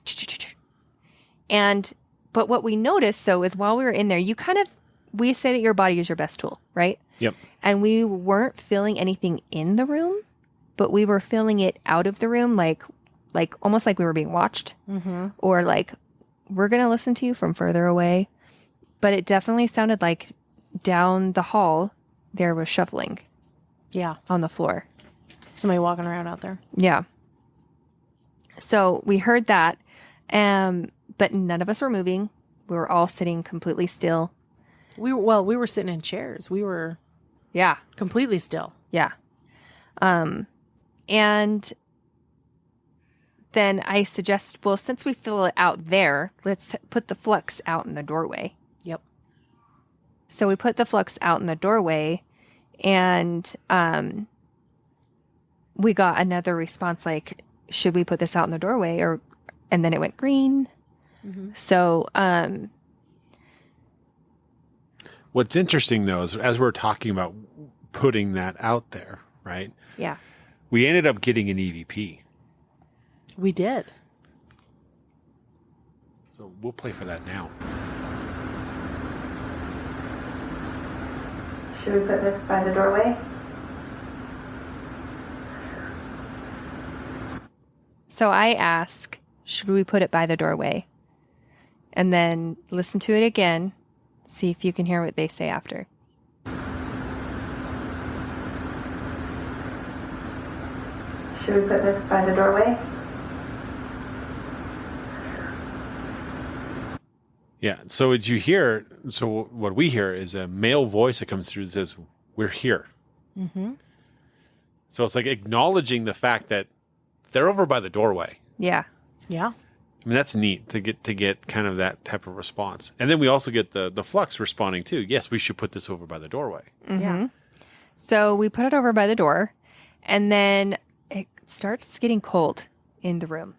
but what we noticed, so, is while we were in there, we say that your body is your best tool, right? Yep. And we weren't feeling anything in the room, but we were feeling it out of the room, like almost like we were being watched, Mm-hmm. or like, we're going to listen to you from further away. But it definitely sounded like down the hall, there was shuffling Yeah. on the floor. Somebody walking around out there. Yeah. So we heard that, but none of us were moving. We were all sitting completely still. We were sitting in chairs. We were Yeah. completely still. Yeah. And then I suggest, well, since we feel it out there, let's put the flux out in the doorway. Yep. So we put the flux out in the doorway, and we got another response like, should we put this out in the doorway? And then it went green. Mm-hmm. So, What's interesting, though, is as we're talking about putting that out there, right? yeah. We ended up getting an EVP. We did. So we'll play for that now. Should we put this by the doorway? So I ask, should we put it by the doorway? And then listen to it again, see if you can hear what they say after. Should we put this by the doorway? Yeah. So did you hear? So what we hear is a male voice that comes through that says, "We're here." Mm-hmm. So it's like acknowledging the fact that they're over by the doorway. Yeah. Yeah. I mean, that's neat to get kind of that type of response. And then we also get the flux responding too. Yes, we should put this over by the doorway. Mm-hmm. Yeah. So we put it over by the door, and then it starts getting cold in the room.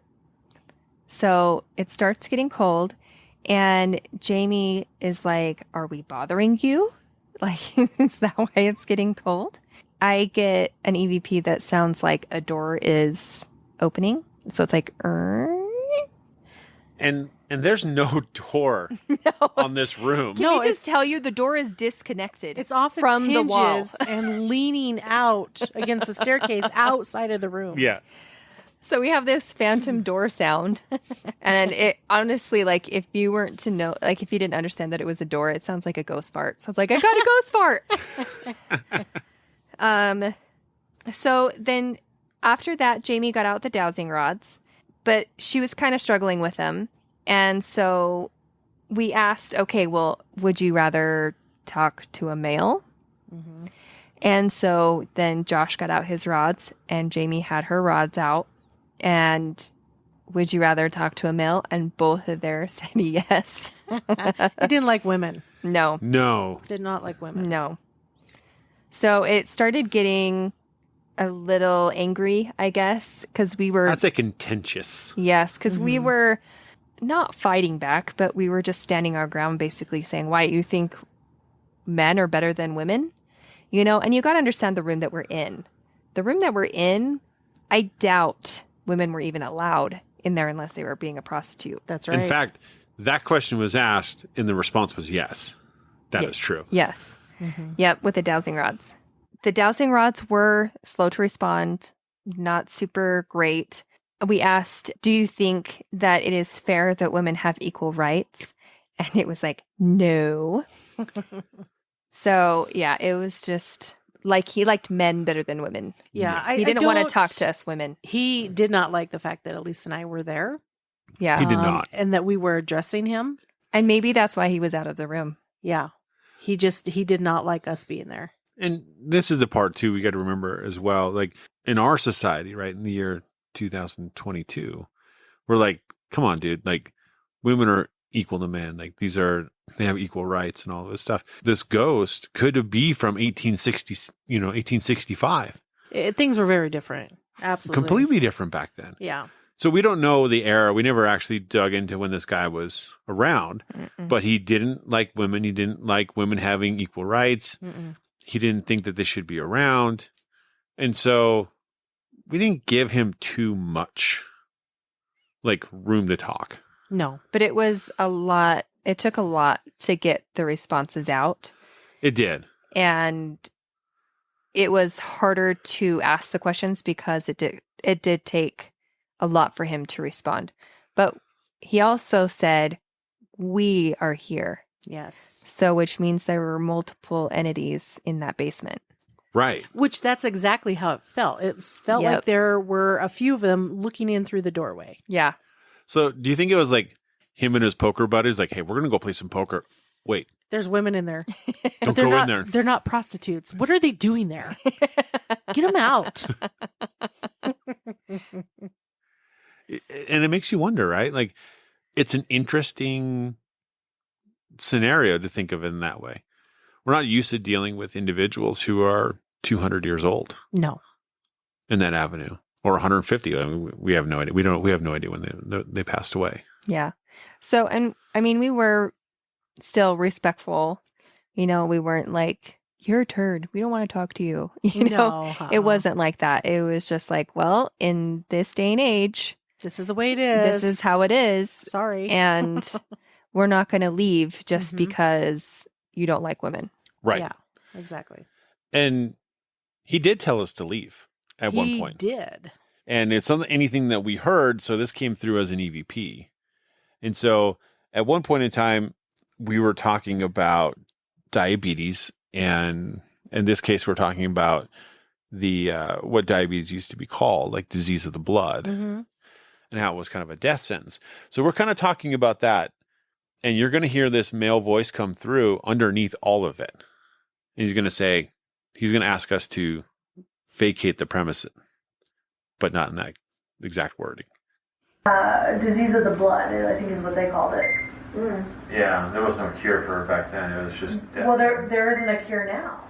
So it starts getting cold, and Jamie is like, are we bothering you? Like, is that why it's getting cold? I get an EVP that sounds like a door is opening. So it's like, And there's no door on this room. Can No, we just it's- tell you the door is disconnected? It's off its from the hinges wall. and leaning out against the staircase outside of the room. Yeah. So we have this phantom door sound. And it honestly, like, if you weren't to know, like, if you didn't understand that it was a door, it sounds like a ghost fart. So it's like, I got a ghost fart. So then after that, Jamie got out the dowsing rods, but she was kind of struggling with them. And so we asked, okay, well, would you rather talk to a male? Mm-hmm. And so then Josh got out his rods and Jamie had her rods out. And would you rather talk to a male? And both of theirs said yes. He didn't like women. No. No. Did not like women. No. So it started getting a little angry, I guess, because we were... I'd say contentious. Yes, because we were not fighting back, but we were just standing our ground, basically saying, why, you think men are better than women? You know, and you got to understand the room that we're in. The room that we're in, I doubt women were even allowed in there unless they were being a prostitute. That's right. In fact, that question was asked and the response was yes. That is true. Yes. Yep, with the dowsing rods. The dowsing rods were slow to respond, not super great. We asked, do you think that it is fair that women have equal rights? And it was like, no. So, yeah, it was just like he liked men better than women. Yeah. He didn't want to talk to us women. He did not like the fact that Elise and I were there. Yeah. He did not. And that we were addressing him. And maybe that's why he was out of the room. Yeah. He did not like us being there. And this is the part, too, we got to remember as well. Like, in our society, right, in the year 2022, we're like, come on, dude. Like, women are equal to men. Like, they have equal rights and all this stuff. This ghost could be from 1865. Things were very different. Absolutely. Completely different back then. Yeah. So we don't know the era. We never actually dug into when this guy was around, but he didn't like women. He didn't like women having equal rights. He didn't think that they should be around. And so we didn't give him too much, like, room to talk. No. But it was a lot. It took a lot to get the responses out. It did. And it was harder to ask the questions because it did take a lot for him to respond. But he also said, we are here. Yes. So, which means there were multiple entities in that basement. Right. Which that's exactly how it felt. It felt like there were a few of them looking in through the doorway. Yeah. So do you think it was like him and his poker buddies? Like, hey, we're going to go play some poker. Wait. There's women in there. Don't go in there. They're not prostitutes. What are they doing there? Get them out. And it makes you wonder, right? Like, it's an interesting scenario to think of it in that way. We're not used to dealing with individuals who are 200 years old. No. In that avenue, or 150. I mean, we have no idea. We have no idea when they passed away. Yeah. So, and I mean, we were still respectful. You know, we weren't like, you're a turd. We don't want to talk to you. You know, it wasn't like that. It was just like, well, in this day and age, this is the way it is. This is how it is. Sorry. And we're not going to leave just because you don't like women. Right. Yeah, exactly. And he did tell us to leave at one point. He did. And it's not anything that we heard. So this came through as an EVP. And so at one point in time, we were talking about diabetes. And in this case, we're talking about the what diabetes used to be called, like disease of the blood, and how it was kind of a death sentence. So we're kind of talking about that. And you're going to hear this male voice come through underneath all of it. And he's going to ask us to vacate the premises, but not in that exact wording. Disease of the blood, I think is what they called it. Yeah, there was no cure for it back then. It was just death. Well, there isn't a cure now.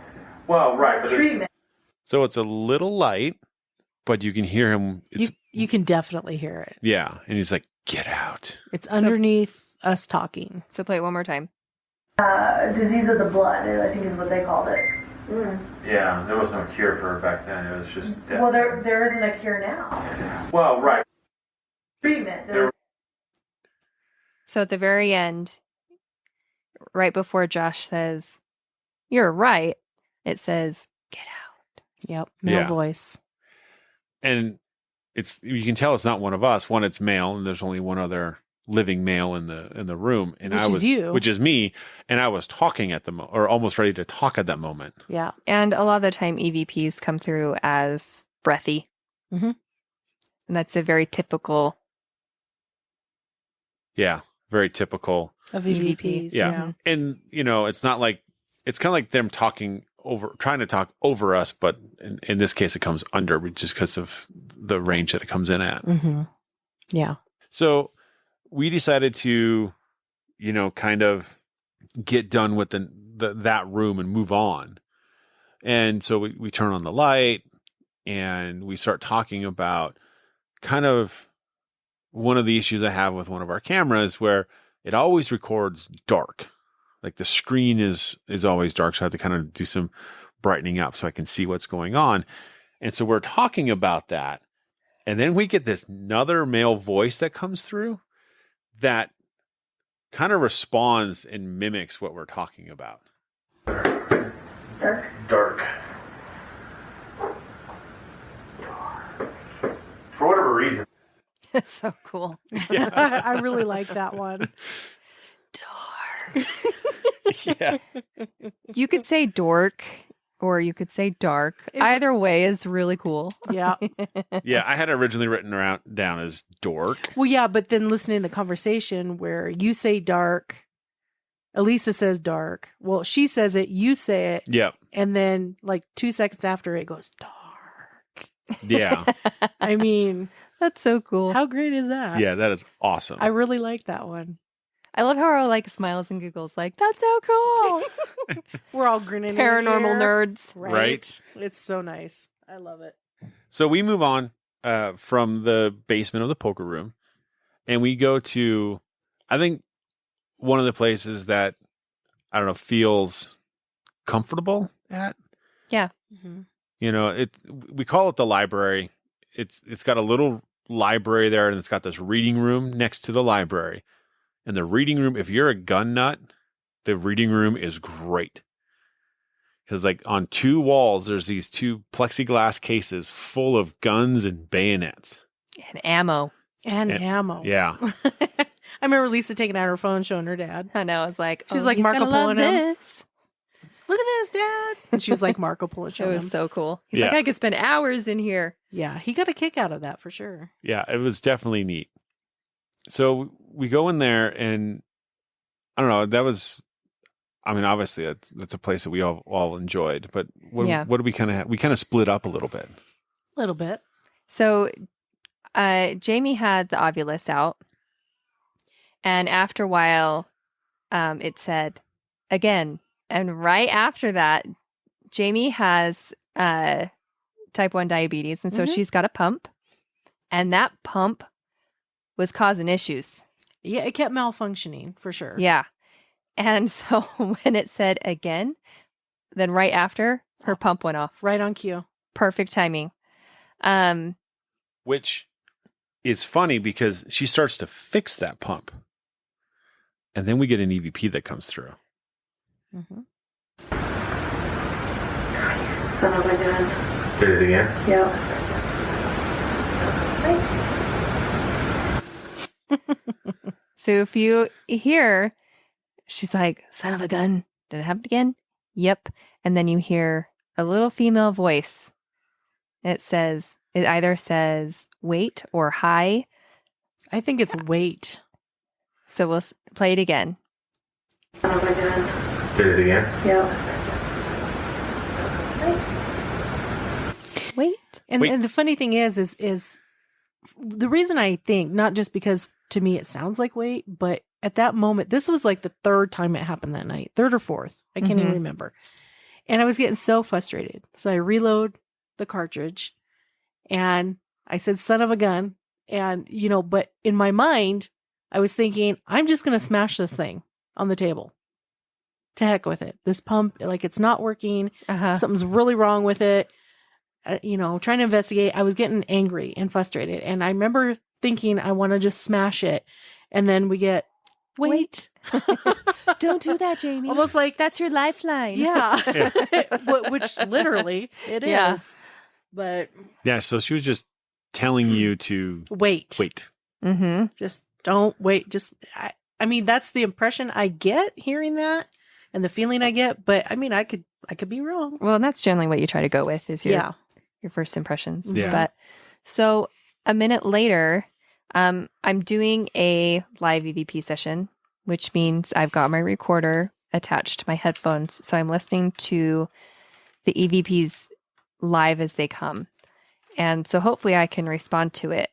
Well, right. But treatment. So it's a little light, but you can hear him. You can definitely hear it. Yeah. And he's like, get out. It's underneath us talking. So play it one more time. Disease of the blood, I think is what they called it. Yeah, there was no cure for it back then. It was just death. Well, there isn't a cure now. Well, right. Treatment. So at the very end, right before Josh says, you're right, it says, get out. Yep. Male voice. And you can tell it's not one of us. One, it's male, and there's only one other living male in the room, and which is me, and I was talking at or almost ready to talk at that moment. Yeah. And a lot of the time EVPs come through as breathy. And that's a very typical. Yeah. Very typical of EVPs. Yeah. And it's not like, it's kind of like them trying to talk over us, but in this case it comes under just because of the range that it comes in at. Yeah. So we decided to, kind of get done with that room and move on. And so we turn on the light and we start talking about kind of one of the issues I have with one of our cameras where it always records dark. Like the screen is always dark. So I have to kind of do some brightening up so I can see what's going on. And so we're talking about that. And then we get this another male voice that comes through that kind of responds and mimics what we're talking about. Dark. Dark. For whatever reason. It's so cool. I really like that one. Dark. Yeah. You could say dork or you could say dark. Either way is really cool. Yeah. Yeah, I had it originally written down as dork. Well, yeah, but then listening to the conversation where you say dark, Elisa says dark. Well, she says it, you say it. Yep. And then like 2 seconds after it goes dark. Yeah. I mean, That's so cool. how great is that? Yeah, that is awesome. I really like that one. I love how our like smiles and giggles like, that's so cool. We're all grinning. Paranormal nerds. Right. It's so nice. I love it. So we move on from the basement of the poker room and we go to, I think, one of the places that, I don't know, feels comfortable at. Yeah. Mm-hmm. We call it the library. It's got a little library there and it's got this reading room next to the library. And the reading room, if you're a gun nut, the reading room is great. Because like on 2 walls, there's these 2 plexiglass cases full of guns and bayonets. And ammo. And ammo. Yeah. I remember Lisa taking out her phone, showing her dad. I know. I was like, She's like he's Marco gonna love Poloing him. this. Look at this, Dad. And she was like Marco Polo It showing was him. so cool. He's Yeah. like, I could spend hours in here. Yeah, he got a kick out of that for sure. Yeah, it was definitely neat. So we go in there and I don't know, that was, I mean, obviously that's a place that we all enjoyed, but what do we kind of we kind of split up a little bit. A little bit. So Jamie had the Ovilus out. And after a while, it said again. And right after that, Jamie has type 1 diabetes. And so she's got a pump. And that pump was causing issues. Yeah, it kept malfunctioning for sure. Yeah. And so when it said again, then right after, her pump went off. Right on cue. Perfect timing. Which is funny because she starts to fix that pump. And then we get an EVP that comes through. Mm-hmm. You son of a gun. Did it again? Yeah. So if you hear, she's like, son of a gun. Did it happen again? Yep. And then you hear a little female voice. It either says wait or hi. I think it's wait. So we'll play it again. Son of a gun. Did it again? Yeah. Wait. And, Wait. and the funny thing is the reason I think, not just because to me it sounds like wait, but at that moment, this was like the 3rd time it happened that night, 3rd or 4th. I can't even remember. And I was getting so frustrated. So I reload the cartridge and I said, son of a gun. And, but in my mind, I was thinking, I'm just going to smash this thing on the table. To heck with it. This pump, like it's not working. Something's really wrong with it. Trying to investigate. I was getting angry and frustrated. And I remember thinking, I want to just smash it. And then we get, wait. Don't do that, Jamie. Almost like, That's your lifeline. yeah. Which literally it is. Yeah. But Yeah, so she was just telling you to wait. Mm-hmm. Just don't wait. I mean, that's the impression I get hearing that and the feeling I get. But I mean, I could be wrong. Well, and that's generally what you try to go with is your Yeah. your first impressions. Yeah. But so a minute later, I'm doing a live EVP session, which means I've got my recorder attached to my headphones. So I'm listening to the EVPs live as they come. And so hopefully I can respond to it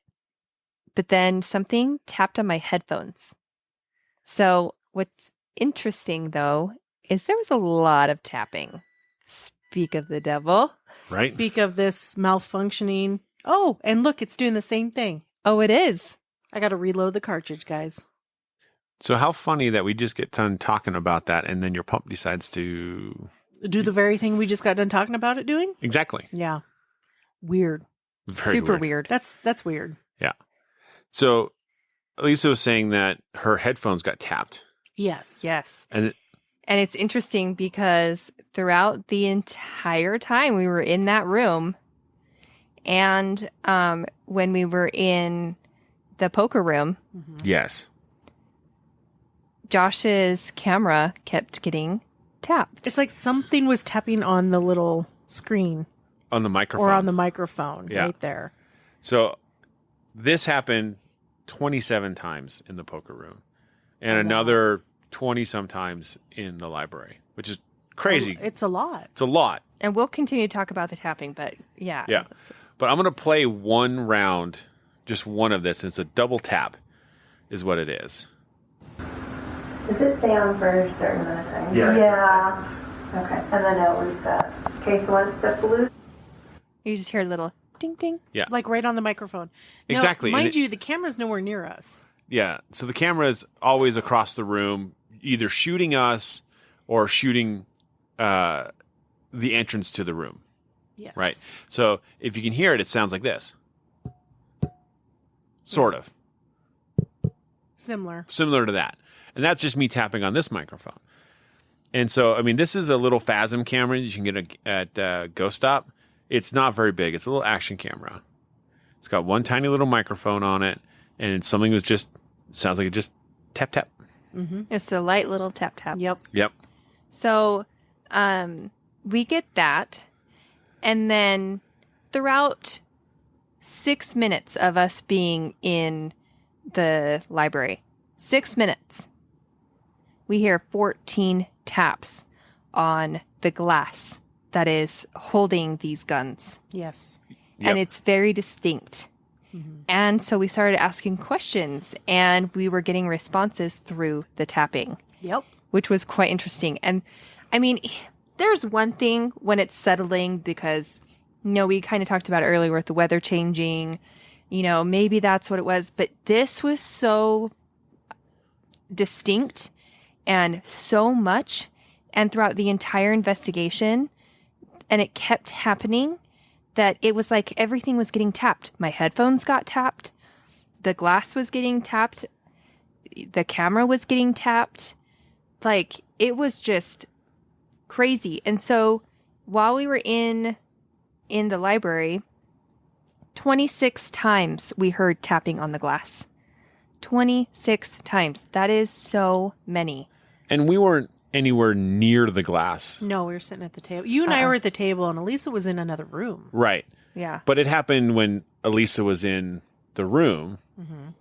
but then something tapped on my headphones. So what's interesting, though, is there was a lot of tapping. Speak of the devil. Right? Speak of this malfunctioning. Oh, and look, it's doing the same thing. Oh, it is. I got to reload the cartridge, guys. So how funny that we just get done talking about that and then your pump decides to... Do the very thing we just got done talking about it doing? Exactly. Yeah. Weird. Very Super weird. That's weird. Yeah. So Lisa was saying that her headphones got tapped. Yes. Yes. And And it's interesting because throughout the entire time we were in that room and when we were in the poker room, yes. Josh's camera kept getting tapped. It's like something was tapping on the little screen On the microphone. or on the microphone Yeah. right there. So this happened 27 times in the poker room and Oh, wow. another 20 sometimes in the library, which is crazy. It's a lot. It's a lot. And we'll continue to talk about the tapping, but yeah. Yeah. But I'm going to play one round, just one of this. It's a double tap is what it is. Does it stay on for a certain amount of time? Yeah. Okay. And then it'll reset. Okay, so once the blue You just hear a little ding ding. Yeah. Like right on the microphone. Now, Exactly. And mind you, the camera's nowhere near us. Yeah. So the camera is always across the room, either shooting us or shooting the entrance to the room. Yes. Right. So if you can hear it, it sounds like this. Sort of. Similar. Similar to that. And that's just me tapping on this microphone. And so, I mean, this is a little FASM camera you can get at Ghost Stop. It's not very big. It's a little action camera. It's got one tiny little microphone on it, and something was just, sounds like it just tap, tap. Mm-hmm. It's a light little tap tap. Yep. Yep. So we get that. And then throughout 6 minutes of us being in the library, 6 minutes, we hear 14 taps on the glass that is holding these guns. Yes. And Yep. it's very distinct. Mm-hmm. And so we started asking questions and we were getting responses through the tapping, Yep. which was quite interesting. And I mean, there's one thing when it's settling because, you know, we kind of talked about it earlier with the weather changing, you know, maybe that's what it was. But this was so distinct and so much. And throughout the entire investigation, and it kept happening, that it was like everything was getting tapped. My headphones got tapped. The glass was getting tapped. The camera was getting tapped. Like, it was just crazy. And so while we were in the library, 26 times we heard tapping on the glass. 26 times. That is so many. And we weren't anywhere near the glass. No, we were sitting at the table. You and I were at the table, and Elisa was in another room. Right. Yeah. But it happened when Elisa was in the room Mm-hmm.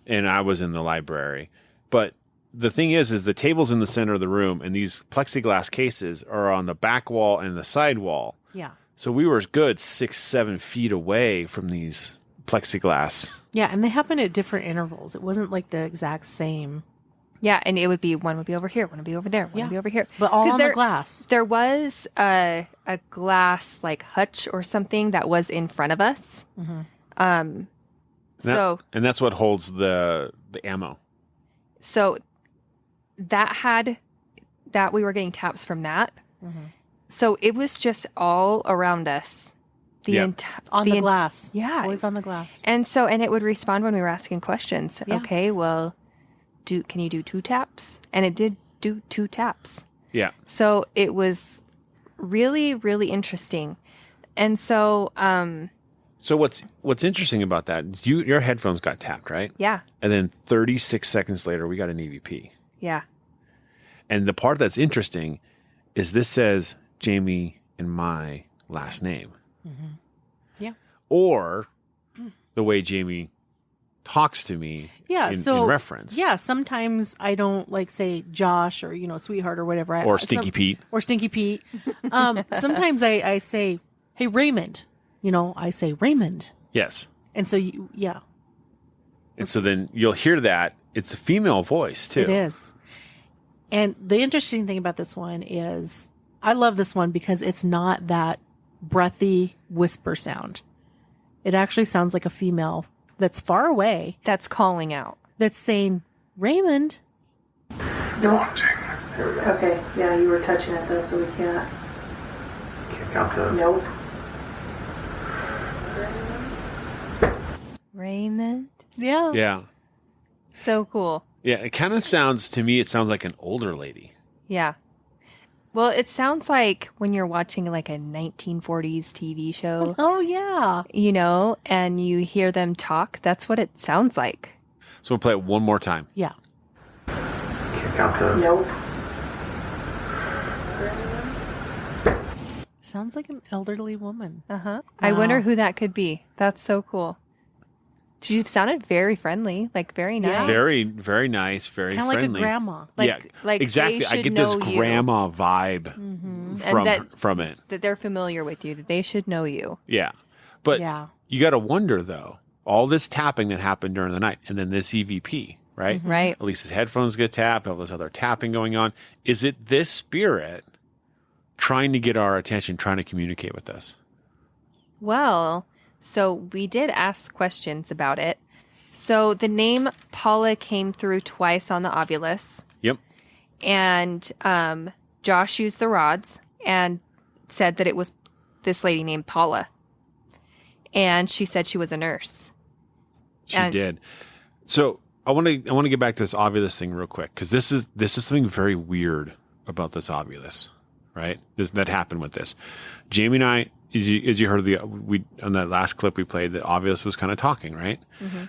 and I was in the library. But the thing is the table's in the center of the room and these plexiglass cases are on the back wall and the side wall. Yeah. So we were good 6-7 feet away from these plexiglass. Yeah, and they happened at different intervals. It wasn't like the exact same, Yeah, and it would be one would be over here, one would be over there, one Yeah. would be over here. but all 'Cause on the glass. There was a glass like hutch or something that was in front of us. Mm-hmm. So And that's what holds the ammo. so that we were getting taps from that. Mm-hmm. So it was just all around us. Yeah. On the glass. Yeah. Always on the glass. And it would respond when we were asking questions. Yeah. Okay, well, can you do 2 taps? And it did do 2 taps. Yeah. So it was really, really interesting. And so, So what's interesting about that is your headphones got tapped, right? yeah, And then 36 seconds later, we got an EVP. yeah, And the part that's interesting is this says Jamie and my last name. Mm-hmm. Yeah. Or the way Jamie talks to me Yeah. in reference. Yeah. Sometimes I don't like say Josh or, sweetheart or whatever. Or Stinky Pete. Or Stinky Pete. Sometimes I say, hey, Raymond. I say Raymond. Yes. And so, yeah. And so then you'll hear that. It's a female voice, too. It is. And the interesting thing about this one is I love this one because it's not that breathy whisper sound. It actually sounds like a female that's far away That's calling out. that's saying, Raymond. Daunting. Okay, yeah, you were touching it though, so we can't. Can't count those. Nope. Raymond. Yeah. Yeah. So cool. Yeah. It kind of sounds, to me, it sounds like an older lady. Yeah. Well, it sounds like when you're watching like a 1940s TV show, Oh, yeah. you know, and you hear them talk. That's what it sounds like. So we'll play it one more time. Yeah. Can't count those. Nope. Sounds like an elderly woman. Uh-huh. I wonder Wow. who that could be. That's so cool. She sounded very friendly, like very nice. Yeah. Very, very nice. Very Kind of like a friendly. grandma. Like- yeah, like exactly. they I should get this know you. grandma vibe And from it. that they're familiar with you, that they should know you. Yeah. But Yeah. you got to wonder, though, all this tapping that happened during the night and then this EVP, right? Right. At least his headphones get tapped, all this other tapping going on. Is it this spirit trying to get our attention, trying to communicate with us? Well, so we did ask questions about it. So the name Paula came through twice on the Ovulus. Yep. And Josh used the rods and said that it was this lady named Paula. And she said she was a nurse. She And- did. So I want to get back to this Ovulus thing real quick, because this is something very weird about this Ovulus, right? That happened with this. Jamie and I, as you heard on that last clip we played, the Ovulus was kind of talking, right? Mm-hmm.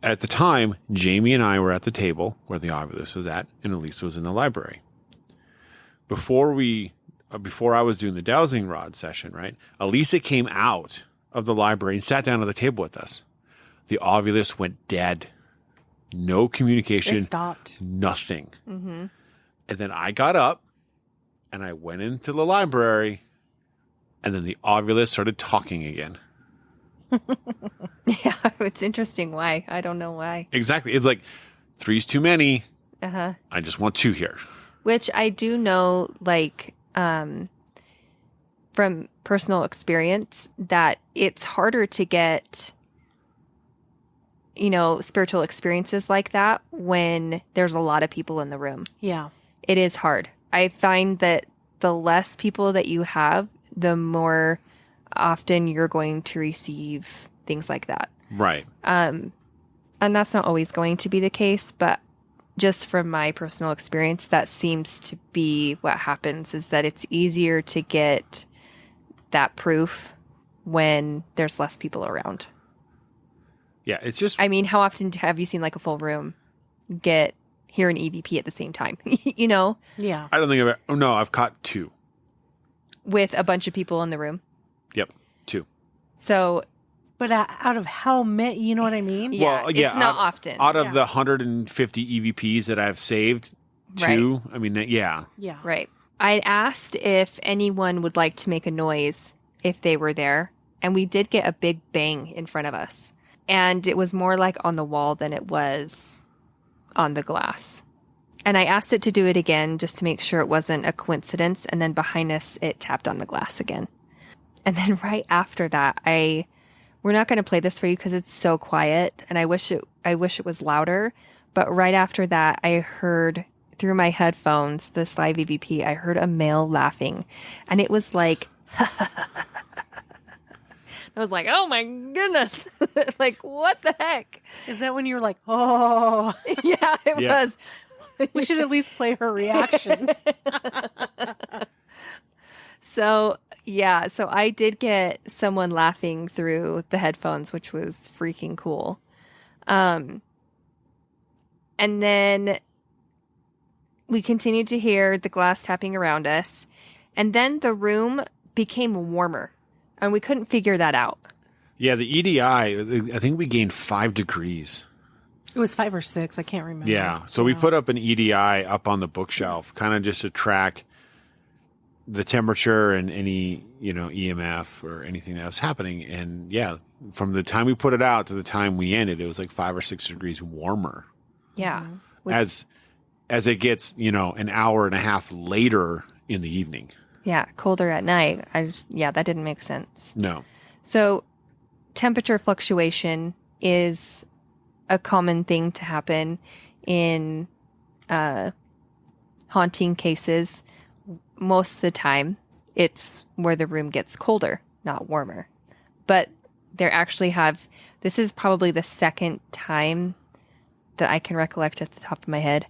At the time, Jamie and I were at the table where the Ovulus was at, and Elisa was in the library. Before I was doing the dowsing rod session, right? Elisa came out of the library and sat down at the table with us. The Ovulus went dead. No communication. It stopped. Nothing. Mm-hmm. And then I got up and I went into the library, and then the Ovulus started talking again. Yeah, it's interesting why. I don't know why. Exactly. It's like, 3's too many. Uh-huh. I just want 2 here. Which I do know, like, from personal experience, that it's harder to get, you know, spiritual experiences like that when there's a lot of people in the room. Yeah. It is hard. I find that the less people that you have, the more often you're going to receive things like that. Right. And that's not always going to be the case, but just from my personal experience, that seems to be what happens, is that it's easier to get that proof when there's less people around. Yeah, it's just I mean, how often have you seen like a full room hear an EVP at the same time? You know, Yeah. I don't think I've caught 2. with a bunch of people in the room. Yep, 2. So But out of how many, you know what I mean? yeah, Well, yeah, it's not often. Out of Yeah. the 150 EVPs that I've saved, 2, I mean, yeah. Yeah. Right. I asked if anyone would like to make a noise if they were there, and we did get a big bang in front of us. And it was more like on the wall than it was on the glass. And I asked it to do it again just to make sure it wasn't a coincidence. And then behind us, it tapped on the glass again. And then right after that, we're not going to play this for you because it's so quiet, and I wish it was louder. But right after that, I heard through my headphones, this live EVP, I heard a male laughing, and it was like, I was like, oh my goodness, like what the heck? Is that when you're like, oh, Yeah, it Yeah. was. we should at least play her reaction? So I did get someone laughing through the headphones, which was freaking cool. And then we continued to hear the glass tapping around us, and then the room became warmer, and we couldn't figure that out. Yeah, the EDI, I think we gained 5 degrees. It was 5 or 6. I can't remember. Yeah. So we put up an EDI up on the bookshelf, kind of just to track the temperature and any, EMF or anything that was happening. And yeah, from the time we put it out to the time we ended, it was like 5 or 6 degrees warmer. Yeah. As it gets, an hour and a half later in the evening. Yeah. Colder at night. That didn't make sense. No. So temperature fluctuation is a common thing to happen in haunting cases. Most of the time, it's where the room gets colder, not warmer. But this is probably the second time that I can recollect at the top of my head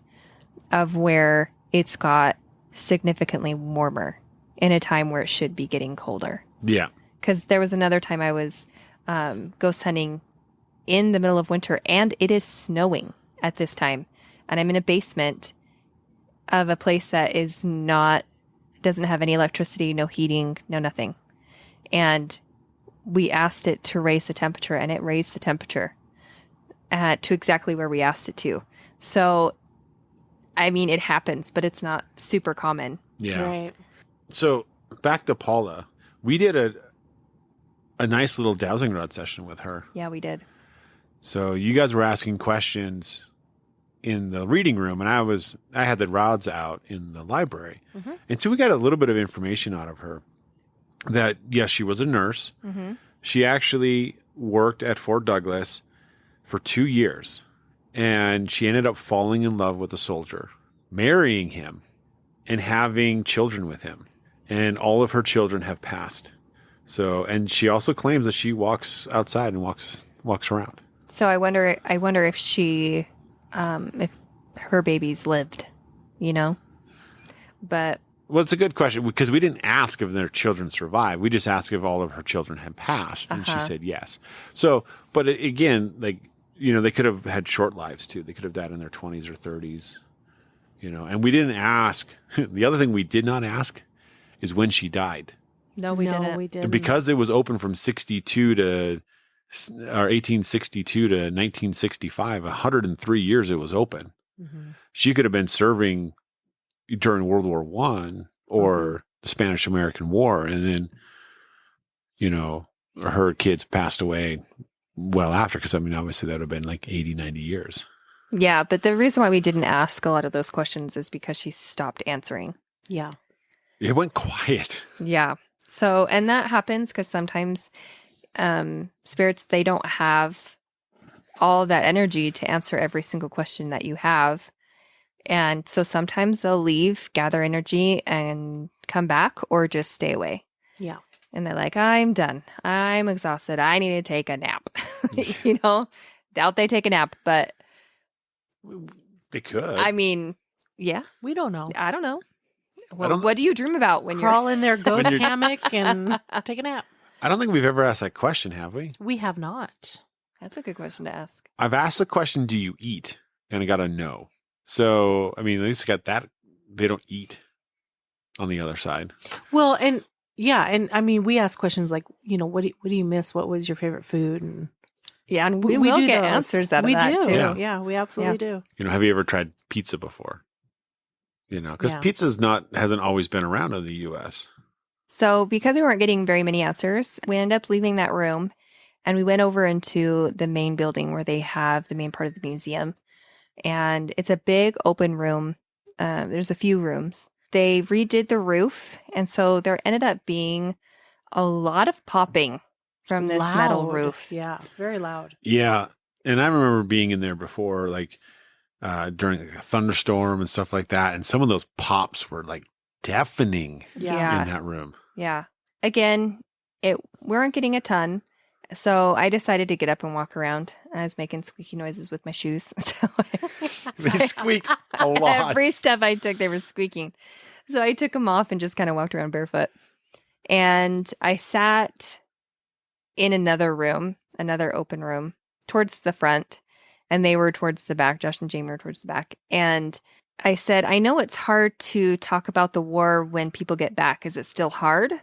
of where it's got significantly warmer in a time where it should be getting colder. Yeah. Because there was another time I was ghost hunting in the middle of winter, and it is snowing at this time. And I'm in a basement of a place that doesn't have any electricity, no heating, no nothing. And we asked it to raise the temperature, and it raised the temperature to exactly where we asked it to. So, I mean, it happens, but it's not super common. Yeah. Right. So back to Paula, we did a nice little dowsing rod session with her. Yeah, we did. So you guys were asking questions in the reading room, and I had the rods out in the library. Mm-hmm. And so we got a little bit of information out of her that, yes, she was a nurse. Mm-hmm. She actually worked at Fort Douglas for 2 years, and she ended up falling in love with a soldier, marrying him, and having children with him. And all of her children have passed. So, and she also claims that she walks outside and walks around. So I wonder if she, if her babies lived, but. Well, it's a good question because we didn't ask if their children survived. We just asked if all of her children had passed, and she said yes. So, but again, they could have had short lives too. They could have died in their 20s or 30s, and we didn't ask. The other thing we did not ask is when she died. No, we didn't. And because it was open from 1862 to 1965, 103 years it was open. Mm-hmm. She could have been serving during World War I or the Spanish-American War. And then, her kids passed away well after, because obviously that would have been like 80, 90 years. Yeah, but the reason why we didn't ask a lot of those questions is because she stopped answering. Yeah. It went quiet. Yeah. So, and that happens because sometimes spirits, they don't have all that energy to answer every single question that you have. And so sometimes they'll leave, gather energy, and come back, or just stay away. Yeah. And they're like, I'm done. I'm exhausted. I need to take a nap. Doubt they take a nap, but They could. I mean, yeah, We don't know. I don't know. Well, don't- what do you dream about when Crawl in their ghost When you're- hammock and take a nap. I don't think we've ever asked that question, have we? We have not. That's a good question to ask. I've asked the question, do you eat? And I got a no. So, at least I got that. They don't eat on the other side. Well, and we ask questions like, what do you miss? What was your favorite food? And Yeah, and we will do get those. answers out of we that do. too. Yeah. Yeah, we absolutely do. Have you ever tried pizza before? Because Yeah. pizza's hasn't always been around in the U.S. So because we weren't getting very many answers, we ended up leaving that room, and we went over into the main building where they have the main part of the museum. And it's a big open room. There's a few rooms. They redid the roof, and so there ended up being a lot of popping from this metal Loud. roof. Yeah, very loud. Yeah. And I remember being in there before, during a thunderstorm and stuff like that. And some of those pops were deafening Yeah. in that room. Yeah. Again, we weren't getting a ton. So I decided to get up and walk around. I was making squeaky noises with my shoes. So They squeaked a lot. every step I took, they were squeaking. So I took them off and just kind of walked around barefoot. And I sat in another room, another open room, towards the front. And they were towards the back. Josh and Jamie were towards the back. And I said, I know it's hard to talk about the war when people get back. Is it still hard?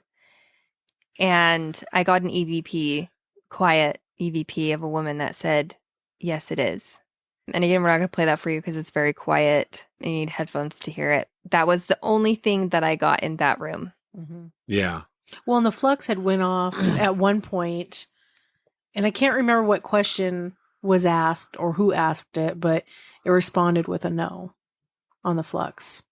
And I got an EVP, quiet EVP of a woman that said, yes, it is. And again, we're not going to play that for you because it's very quiet and you need headphones to hear it. That was the only thing that I got in that room Mm-hmm. Yeah. Well, and the flux had went off at one point, and I can't remember what question was asked or who asked it, but it responded with a no on the flux.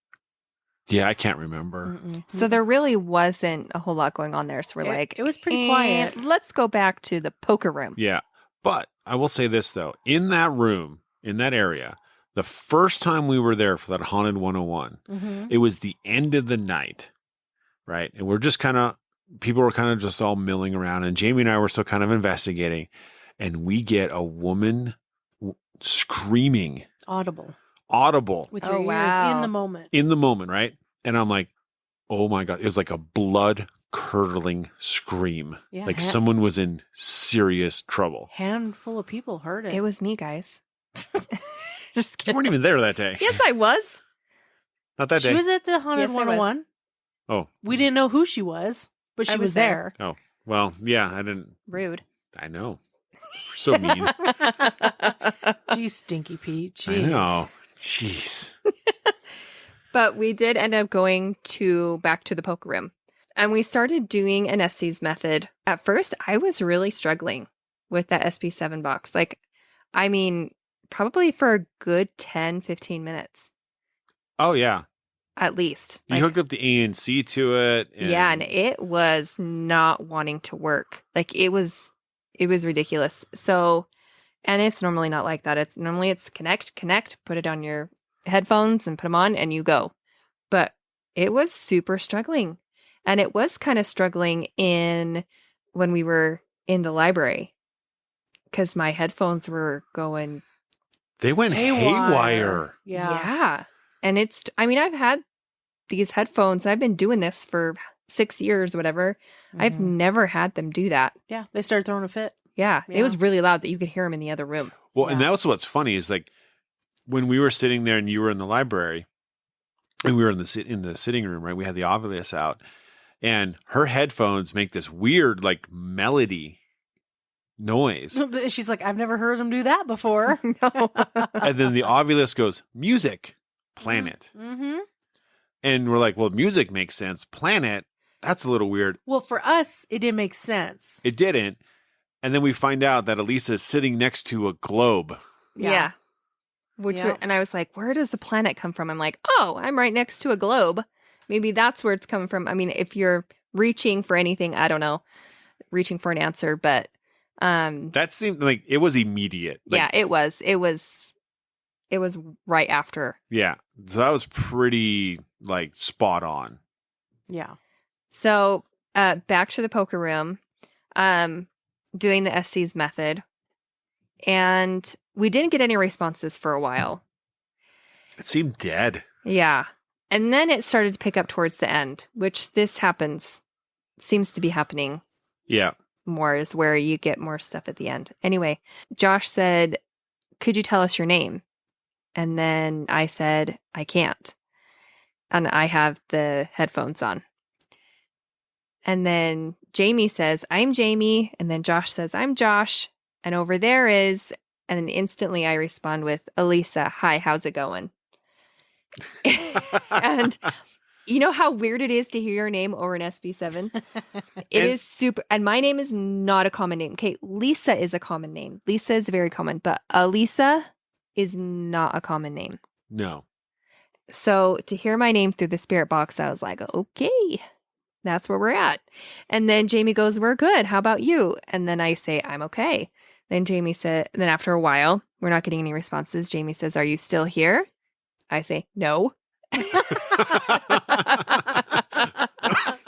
Yeah, I can't remember. Mm-mm. So there really wasn't a whole lot going on there. So we're It was pretty quiet. Let's go back to the poker room. Yeah. But I will say this, though. In that room, in that area, the first time we were there for that Haunted 101, Mm-hmm. it was the end of the night, right? And we're just people were kind of just all milling around, and Jamie and I were still kind of investigating, and we get a woman screaming, Audible audible, with your Oh, ears wow. in the moment. in the moment, right? And I'm like, oh my God. It was like a blood curdling scream. Yeah, Like someone was in serious trouble. handful of people heard it. It was me, guys. Just You kidding. weren't even there that day. Yes, I was. Not that She day. was at the Haunted Yes, I was. 101. Oh, We didn't know who she was, but she I was was there. there. well, yeah, I didn't. Rude. I know. So mean. Geez, Stinky Pete. I Jeez. know. Jeez. But we did end up going back to the poker room. And we started doing an SC's method. At first, I was really struggling with that SP7 box. Like, I mean, probably for a good 10, 15 minutes, Oh, yeah. at least. You hooked up the ANC to it. Yeah, and it was not wanting to work. Like, it was ridiculous. So, and it's normally not like that. It's connect, put it on your headphones and put them on and you go. But it was super struggling. And it was kind of struggling when we were in the library because my headphones were going. They went haywire. Yeah. And I've had these headphones. I've been doing this for 6 years, whatever. I've Mhm. never had them do that. Yeah. They started throwing a fit. Yeah. Yeah. It was really loud that you could hear them in the other room. Well, and Yeah. that was what's funny is like when we were sitting there and you were in the library and we were in the sitting room, right? We had the Ovilus out and her headphones make this weird like melody noise. She's like, I've never heard them do that before. No. And then the Ovilus goes, music, planet. Mm-hmm. And we're like, well, music makes sense. Planet, that's a little weird. Well, for us, it didn't make sense. It didn't. And then we find out that Elisa is sitting next to a globe. Yeah. Yeah. And I was like, where does the planet come from? I'm like, oh, I'm right next to a globe. Maybe that's where it's coming from. I mean, if you're reaching for anything, I don't know, reaching for an answer, but That seemed like it was immediate. Like, yeah, it was right after. Yeah. So that was pretty like spot on. Yeah. So back to the poker room, doing the SC's method. And we didn't get any responses for a while. It seemed dead. Yeah. And then it started to pick up towards the end, which seems to be happening Yeah. more, is where you get more stuff at the end. Anyway, Josh said, could you tell us your name? And then I said, I can't. And I have the headphones on. And then Jamie says, I'm Jamie. And then Josh says, I'm Josh. And over there is, and then instantly I respond with, Elisa, hi, how's it going? And you know how weird it is to hear your name over an SB7? It is super. And my name is not a common name. Okay, Lisa is a common name. Lisa is very common, but Elisa is not a common name. No. So to hear my name through the spirit box, I was like, okay, that's where we're at. And then Jamie goes, we're good. How about you? And then I say, I'm okay. Then Jamie said, then after a while, we're not getting any responses. Jamie says, are you still here? I say, no.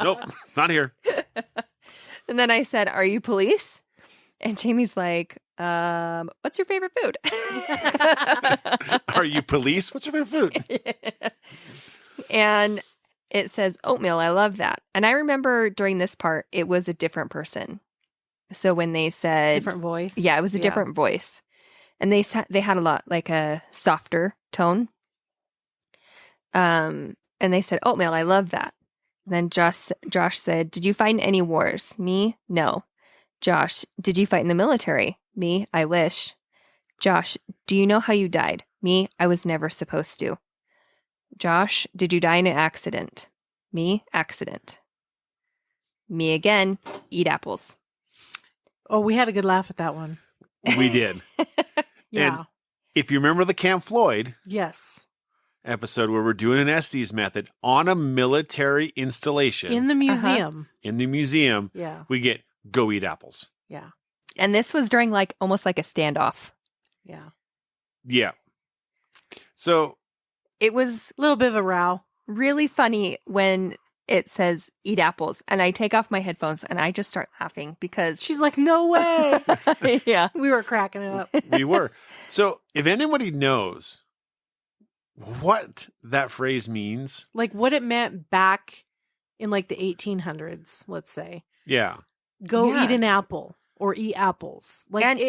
Nope, not here. And then I said, are you police? And Jamie's like, what's your favorite food? Are you police? What's your favorite food? And it says oatmeal. I love that. And I remember during this part, it was a different person. So when they said Different voice. yeah, it was a different voice. And they had a lot like a softer tone. And they said oatmeal. I love that. And then Josh said, did you fight in any wars? Me? No. Josh, did you fight in the military? Me? I wish. Josh, do you know how you died? Me? I was never supposed to. Josh, did you die in an accident? Me? Accident. Me again, eat apples. Oh, we had a good laugh at that one. We did. Yeah. And if you remember the Camp Floyd Yes. episode where we're doing an Estes method on a military installation In the museum. in the museum, Yeah. we get go eat apples. Yeah. And this was during almost like a standoff. Yeah. Yeah. So It was A little bit of a row. really funny when it says eat apples, and I take off my headphones and I just start laughing because She's like, no way. yeah. We were cracking it up. we were. So if anybody knows what that phrase means, Like what it meant back in like the 1800s, let's say. yeah. Go Yeah. eat an apple or eat apples. Like And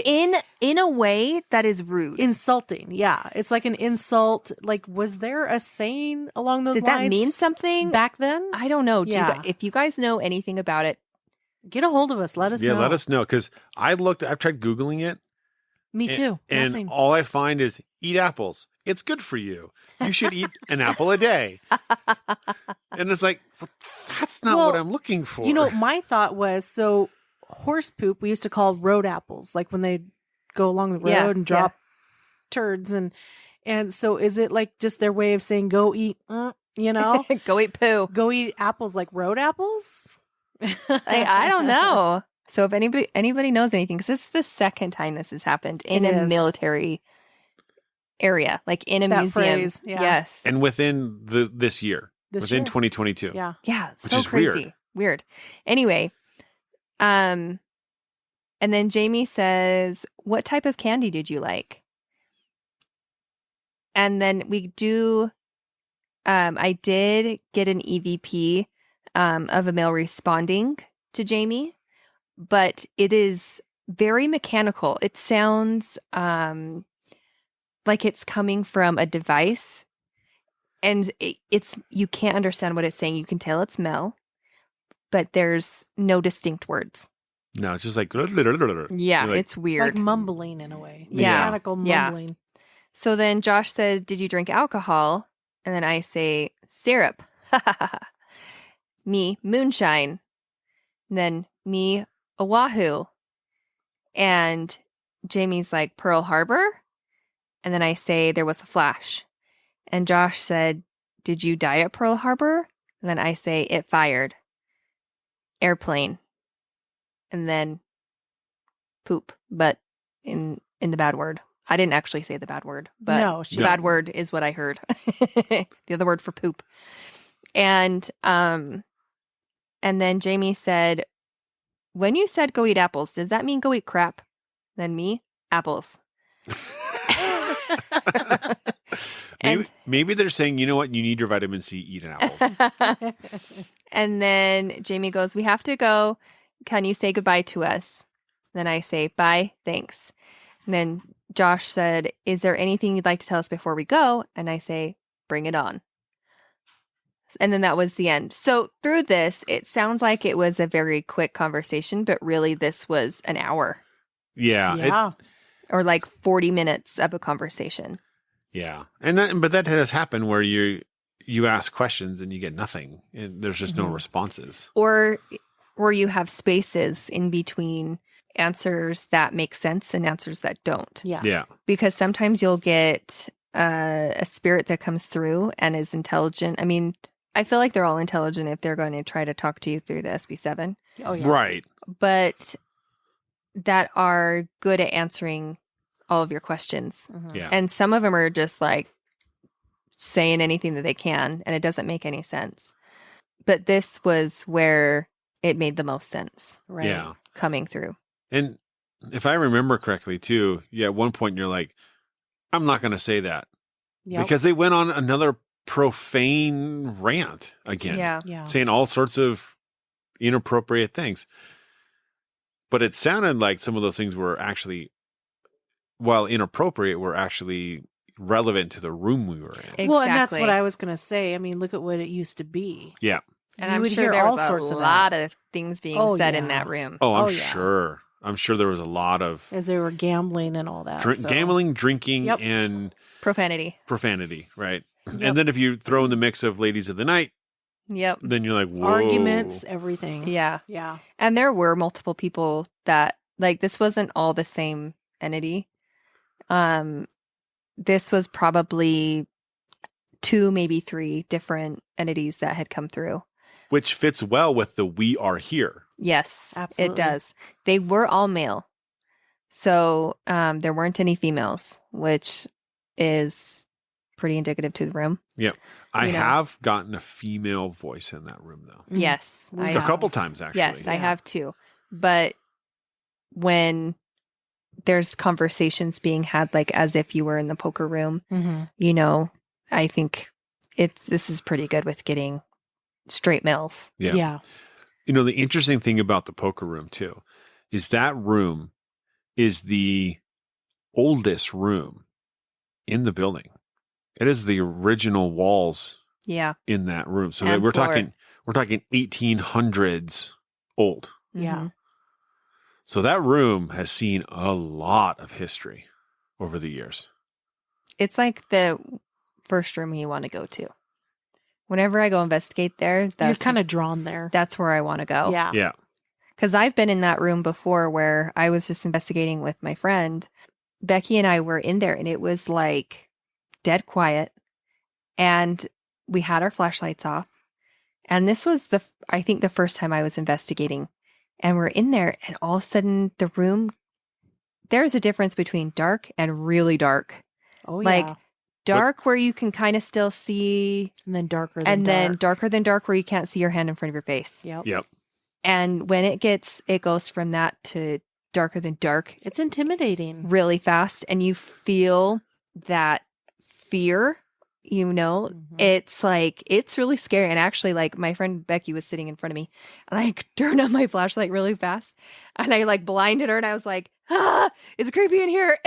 in a way that is rude. insulting. Yeah. It's like an insult. Like, was there a saying along those Did lines? that mean something? back then? I don't know. Yeah. If you guys know anything about it, Get a hold of us. Let us Yeah, know. let us know. Because I've tried Googling it. Me too. And Nothing. all I find is eat apples. It's good for you. You should eat an apple a day. And it's like, well, that's not Well, what I'm looking for. You know, my thought was so horse poop we used to call road apples, like when they go along the road Yeah, and drop turds, and so is it like just their way of saying go eat, you know, go eat poo. go eat apples like road apples? I don't know. So if anybody knows anything, because this is the second time this has happened in It a is. military area, like in a That museum. phrase, yeah. Yes. and within this year, This within year? 2022. Yeah. Yeah, Which so is crazy. Weird. Anyway, and then Jamie says, "What type of candy did you like?" And then we do. I did get an EVP of a male responding to Jamie, but it is very mechanical. It sounds like it's coming from a device. And it's you can't understand what it's saying. You can tell it's male, but there's no distinct words. No, it's just like, Yeah, You're like- it's weird. Like mumbling in a way. Yeah. Mechanical Yeah. mumbling. So then Josh says, "Did you drink alcohol?" And then I say, "Syrup." Me, moonshine. And then me, Oahu. And Jamie's like, "Pearl Harbor?" And then I say, "There was a flash." And Josh said, "Did you die at Pearl Harbor?" And then I say, "It fired." Airplane. And then poop, but in the bad word. I didn't actually say the bad word, but No, the bad word is what I heard. The other word for poop. And then Jamie said, "When you said go eat apples, does that mean go eat crap?" Then me, apples. maybe they're saying, you know what, you need your vitamin C, eat an apple. And then Jamie goes, "We have to go. Can you say goodbye to us?" Then I say, "Bye, thanks." And then Josh said, "Is there anything you'd like to tell us before we go?" And I say, "Bring it on." And then that was the end. So through this, it sounds like it was a very quick conversation, but really this was an hour Yeah. Yeah. or like 40 minutes of a conversation. Yeah. But that has happened where you ask questions and you get nothing. And there's just no Mhm. responses. Or you have spaces in between answers that make sense and answers that don't. Yeah. Yeah. Because sometimes you'll get a spirit that comes through and is intelligent. I mean, I feel like they're all intelligent if they're going to try to talk to you through the SB7, Oh yeah. Right. but that are good at answering all of your questions. Mhm. Yeah. And some of them are just like saying anything that they can, and it doesn't make any sense. But this was where it made the most sense Right. Yeah. coming through. And if I remember correctly, too, at one point you're like, I'm not going to say that. Yep. Because they went on another profane rant again, Yeah. Yeah. saying all sorts of inappropriate things. But it sounded like some of those things were actually, while inappropriate, were actually relevant to the room we were in. Exactly. Well, and that's what I was going to say. I mean, look at what it used to be. Yeah. And You I'm would sure hear there all was sorts a of lot that. of things being Oh, said in yeah. that room. Oh, I'm Oh, yeah. sure. I'm sure there was a lot of As they were gambling and all that. so- gambling, drinking, Yep. and Profanity. profanity, right? Yep. And then if you throw in the mix of Ladies of the Night, Yep. then you're like, whoa. Arguments, everything. Yeah. Yeah. And there were multiple people that, like, this wasn't all the same entity. This was probably 2, maybe 3 different entities that had come through. Which fits well with the "we are here." Yes, Absolutely. it does. They were all male. So there weren't any females, which is pretty indicative to the room. Yep. I You know. have gotten a female voice in that room, though. Mm. Yes. We I A have. couple times, actually. Yes, I Yeah. have too. But when there's conversations being had, like as if you were in the poker room, Mm-hmm. you know, I think this is pretty good with getting straight males. Yeah. Yeah. You know, the interesting thing about the poker room, too, is that room is the oldest room in the building. It is the original walls Yeah. in that room. So And we're floor. talking 1800s old. Yeah. Mhm. So that room has seen a lot of history over the years. It's like the first room you want to go to. Whenever I go investigate there, You're that's kind of drawn there. that's where I want to go. Yeah. Yeah. Because I've been in that room before where I was just investigating with my friend. Becky and I were in there and it was like dead quiet. And we had our flashlights off. And this was I think the first time I was investigating. And we're in there and all of a sudden the room, there's a difference between dark and really dark. Oh, Like, yeah. Dark where you can kind of still see, And then darker than and then dark. darker than dark where you can't see your hand in front of your face. Yep. Yep. And when it goes from that to darker than dark It's intimidating. really fast, and you feel that fear, you know, Mhm. it's like, it's really scary. And actually, like, my friend Becky was sitting in front of me, and I turned on my flashlight really fast, and I like blinded her, and I was like, it's creepy in here.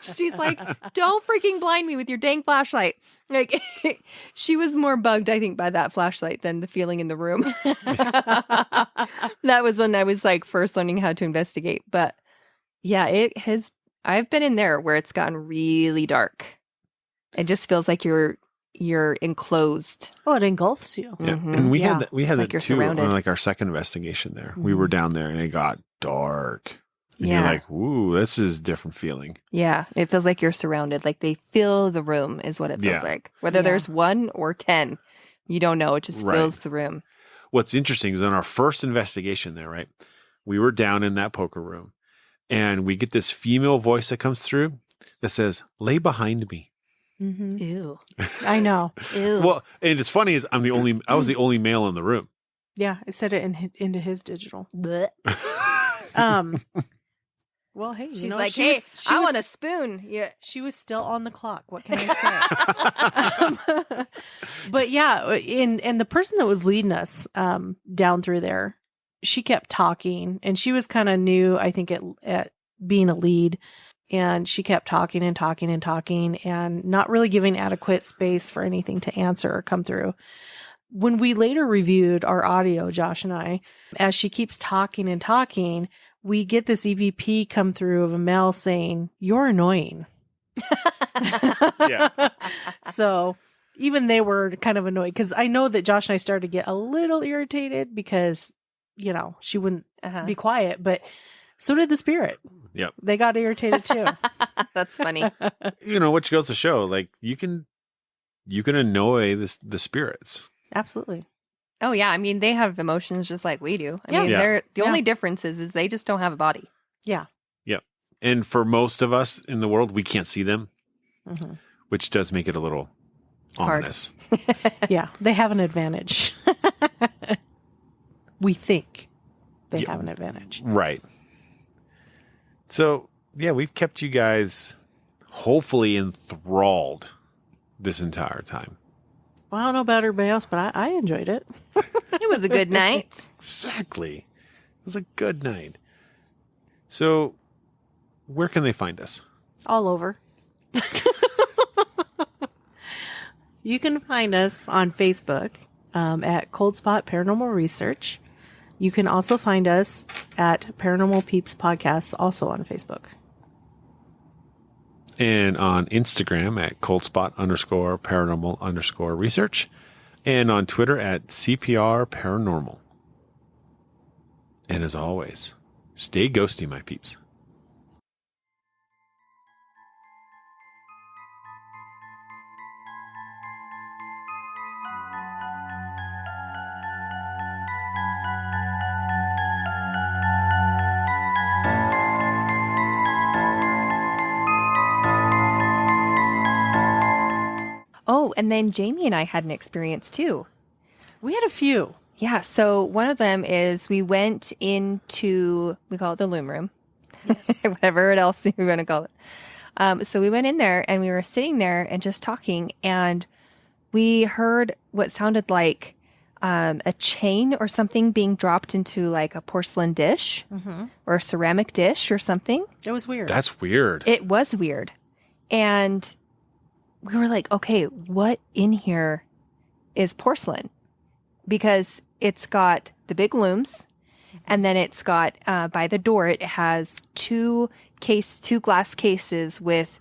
She's like, don't freaking blind me with your dang flashlight. Like, she was more bugged, I think, by that flashlight than the feeling in the room. That was when I was like first learning how to investigate. But yeah, I've been in there where it's gotten really dark. It just feels like you're enclosed. Oh, it engulfs you. Yeah. Mhm. And we Yeah. had Like that you're too surrounded. on like our second investigation there. We Mhm. were down there and it got dark. And Yeah. you're like, ooh, this is a different feeling. Yeah, it feels like you're surrounded. Like they fill the room is what it feels Yeah. like. Whether Yeah. there's 1 or 10, you don't know. It just Right. fills the room. What's interesting is on our first investigation there, right? We were down in that poker room and we get this female voice that comes through that says, lay behind me. Mm-hmm. Ew. I know. Ew. Well, and it's funny is I was the only male in the room. Yeah, I said it into his digital. Well, hey, She's you know, like, she hey, was- she I was- want a spoon. Yeah. She was still on the clock. What can I say? But yeah, and the person that was leading us down through there, she kept talking, and she was kind of new, I think, at being a lead, and she kept talking and talking and talking, and not really giving adequate space for anything to answer or come through. When we later reviewed our audio, Josh and I, as she keeps talking and talking, we get this EVP come through of a male saying, "You're annoying." Yeah. So even they were kind of annoyed because I know that Josh and I started to get a little irritated because, you know, she wouldn't Uh-huh. be quiet, but so did the spirit. Yep. They got irritated too. That's funny. You know, which goes to show, like, you can annoy the spirits. Absolutely. Oh yeah, I mean they have emotions just like we do. I Yeah. mean, Yeah. they're the Yeah. only difference is they just don't have a body. Yeah. And for most of us in the world, we can't see them, hmm which does make it a little Hard. ominous. Yeah. They have an advantage. We think they Yeah. have an advantage. Right. So, yeah, we've kept you guys hopefully enthralled this entire time. Well, I don't know about everybody else, but I enjoyed it. It was a good night. Exactly. It was a good night. So, where can they find us? All over. You can find us on Facebook at Cold Spot Paranormal Research. You can also find us at Paranormal Peeps Podcast, also on Facebook. And on Instagram at coldspot_paranormal_research. and on Twitter at CPR Paranormal. And as always, stay ghosty, my peeps. Oh, and then Jamie and I had an experience too. We had a few. Yeah. So one of them is we went into, we call it the loom room, Yes. whatever else you're going to call it. So we went in there and we were sitting there and just talking, and we heard what sounded like a chain or something being dropped into like a porcelain dish or a ceramic dish or something. It was weird. That's weird. It was weird. And we were like, okay, what in here is porcelain? Because it's got the big looms, and then it's got by the door, it has two glass cases with,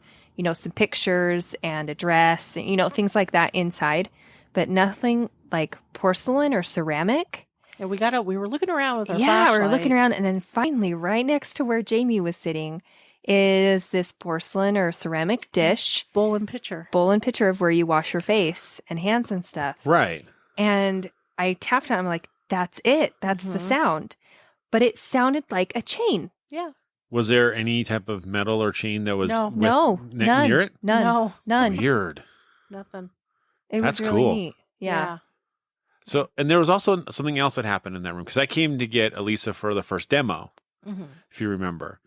some pictures and a dress, and, things like that inside, but nothing like porcelain or ceramic. And we were looking around with our Yeah, flashlight. we were looking around, and then finally, right next to where Jamie was sitting, is this porcelain or ceramic dish, bowl and pitcher. of where you wash your face and hands and stuff. Right. And I tapped on it. I'm like, that's it. That's the sound. But it sounded like a chain. Yeah. Was there any type of metal or chain that was No. None. near it? None. Weird. Nothing. It That's was really cool. neat. Yeah. So, and there was also something else that happened in that room, because I came to get Elisa for the first demo, if you remember.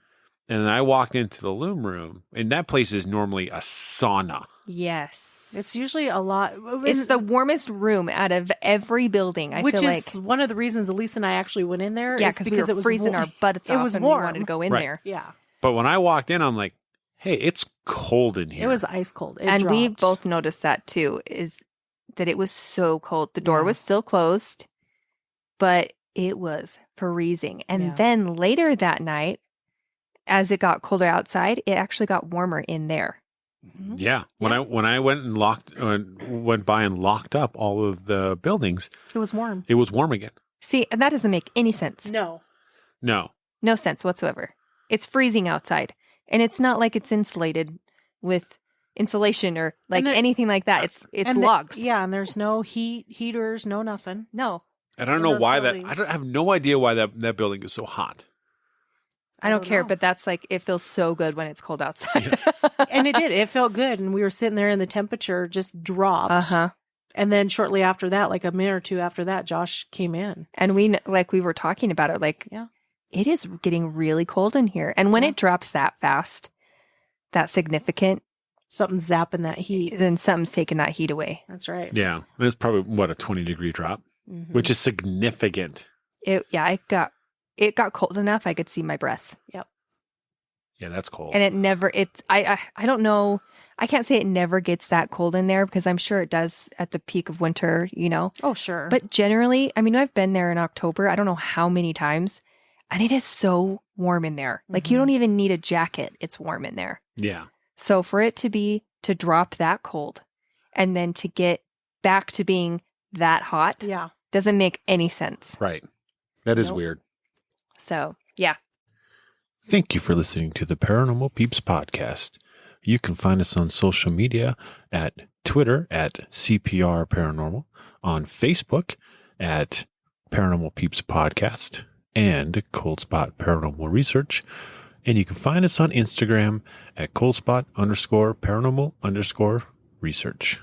And I walked into the loom room, and that place is normally a sauna. Yes. It's usually a lot. It's the warmest room out of every building. I which feel is like. one of the reasons Elisa and I actually went in there. Yeah, is because we were it was freezing our butts it off was and warm. we wanted to go in Right. there. Yeah. But when I walked in, I'm like, hey, it's cold in here. It was ice cold. It And we dropped. both noticed that too, is that it was so cold. The door was still closed, but it was freezing. And then later that night, as it got colder outside, it actually got warmer in there. Yeah. When I went by and locked up all of the buildings, It was warm. it was warm again. See, and that doesn't make any sense. No. No. No sense whatsoever. It's freezing outside. And it's not like it's insulated with insulation or like anything like that. It's And logs. and there's no heaters, no nothing. No, And I don't In know those why buildings. I have no idea why that building is so hot. I don't care. know. But that's like, it feels so good when it's cold outside. And it did. It felt good. And we were sitting there and the temperature just dropped. Uh-huh. And then shortly after that, like a minute or two after that, Josh came in. And we were talking about it, like, it is getting really cold in here. And when it drops that fast, that significant, Something's zapping that heat. then something's taking that heat away. That's right. Yeah. It's probably, a 20-degree drop, which is significant. It got cold enough I could see my breath. Yep. Yeah, that's cold. And it never, I don't know. I can't say it never gets that cold in there because I'm sure it does at the peak of winter, Oh, sure. But generally, I mean, I've been there in October. I don't know how many times. And it is so warm in there. Like you don't even need a jacket. It's warm in there. Yeah. So for it to drop that cold and then to get back to being that hot yeah. doesn't make any sense. Right. That is Nope. weird. So, yeah. Thank you for listening to the Paranormal Peeps podcast. You can find us on social media at Twitter at CPR Paranormal, on Facebook at Paranormal Peeps Podcast and Cold Spot Paranormal Research. And you can find us on Instagram at coldspot_paranormal_research.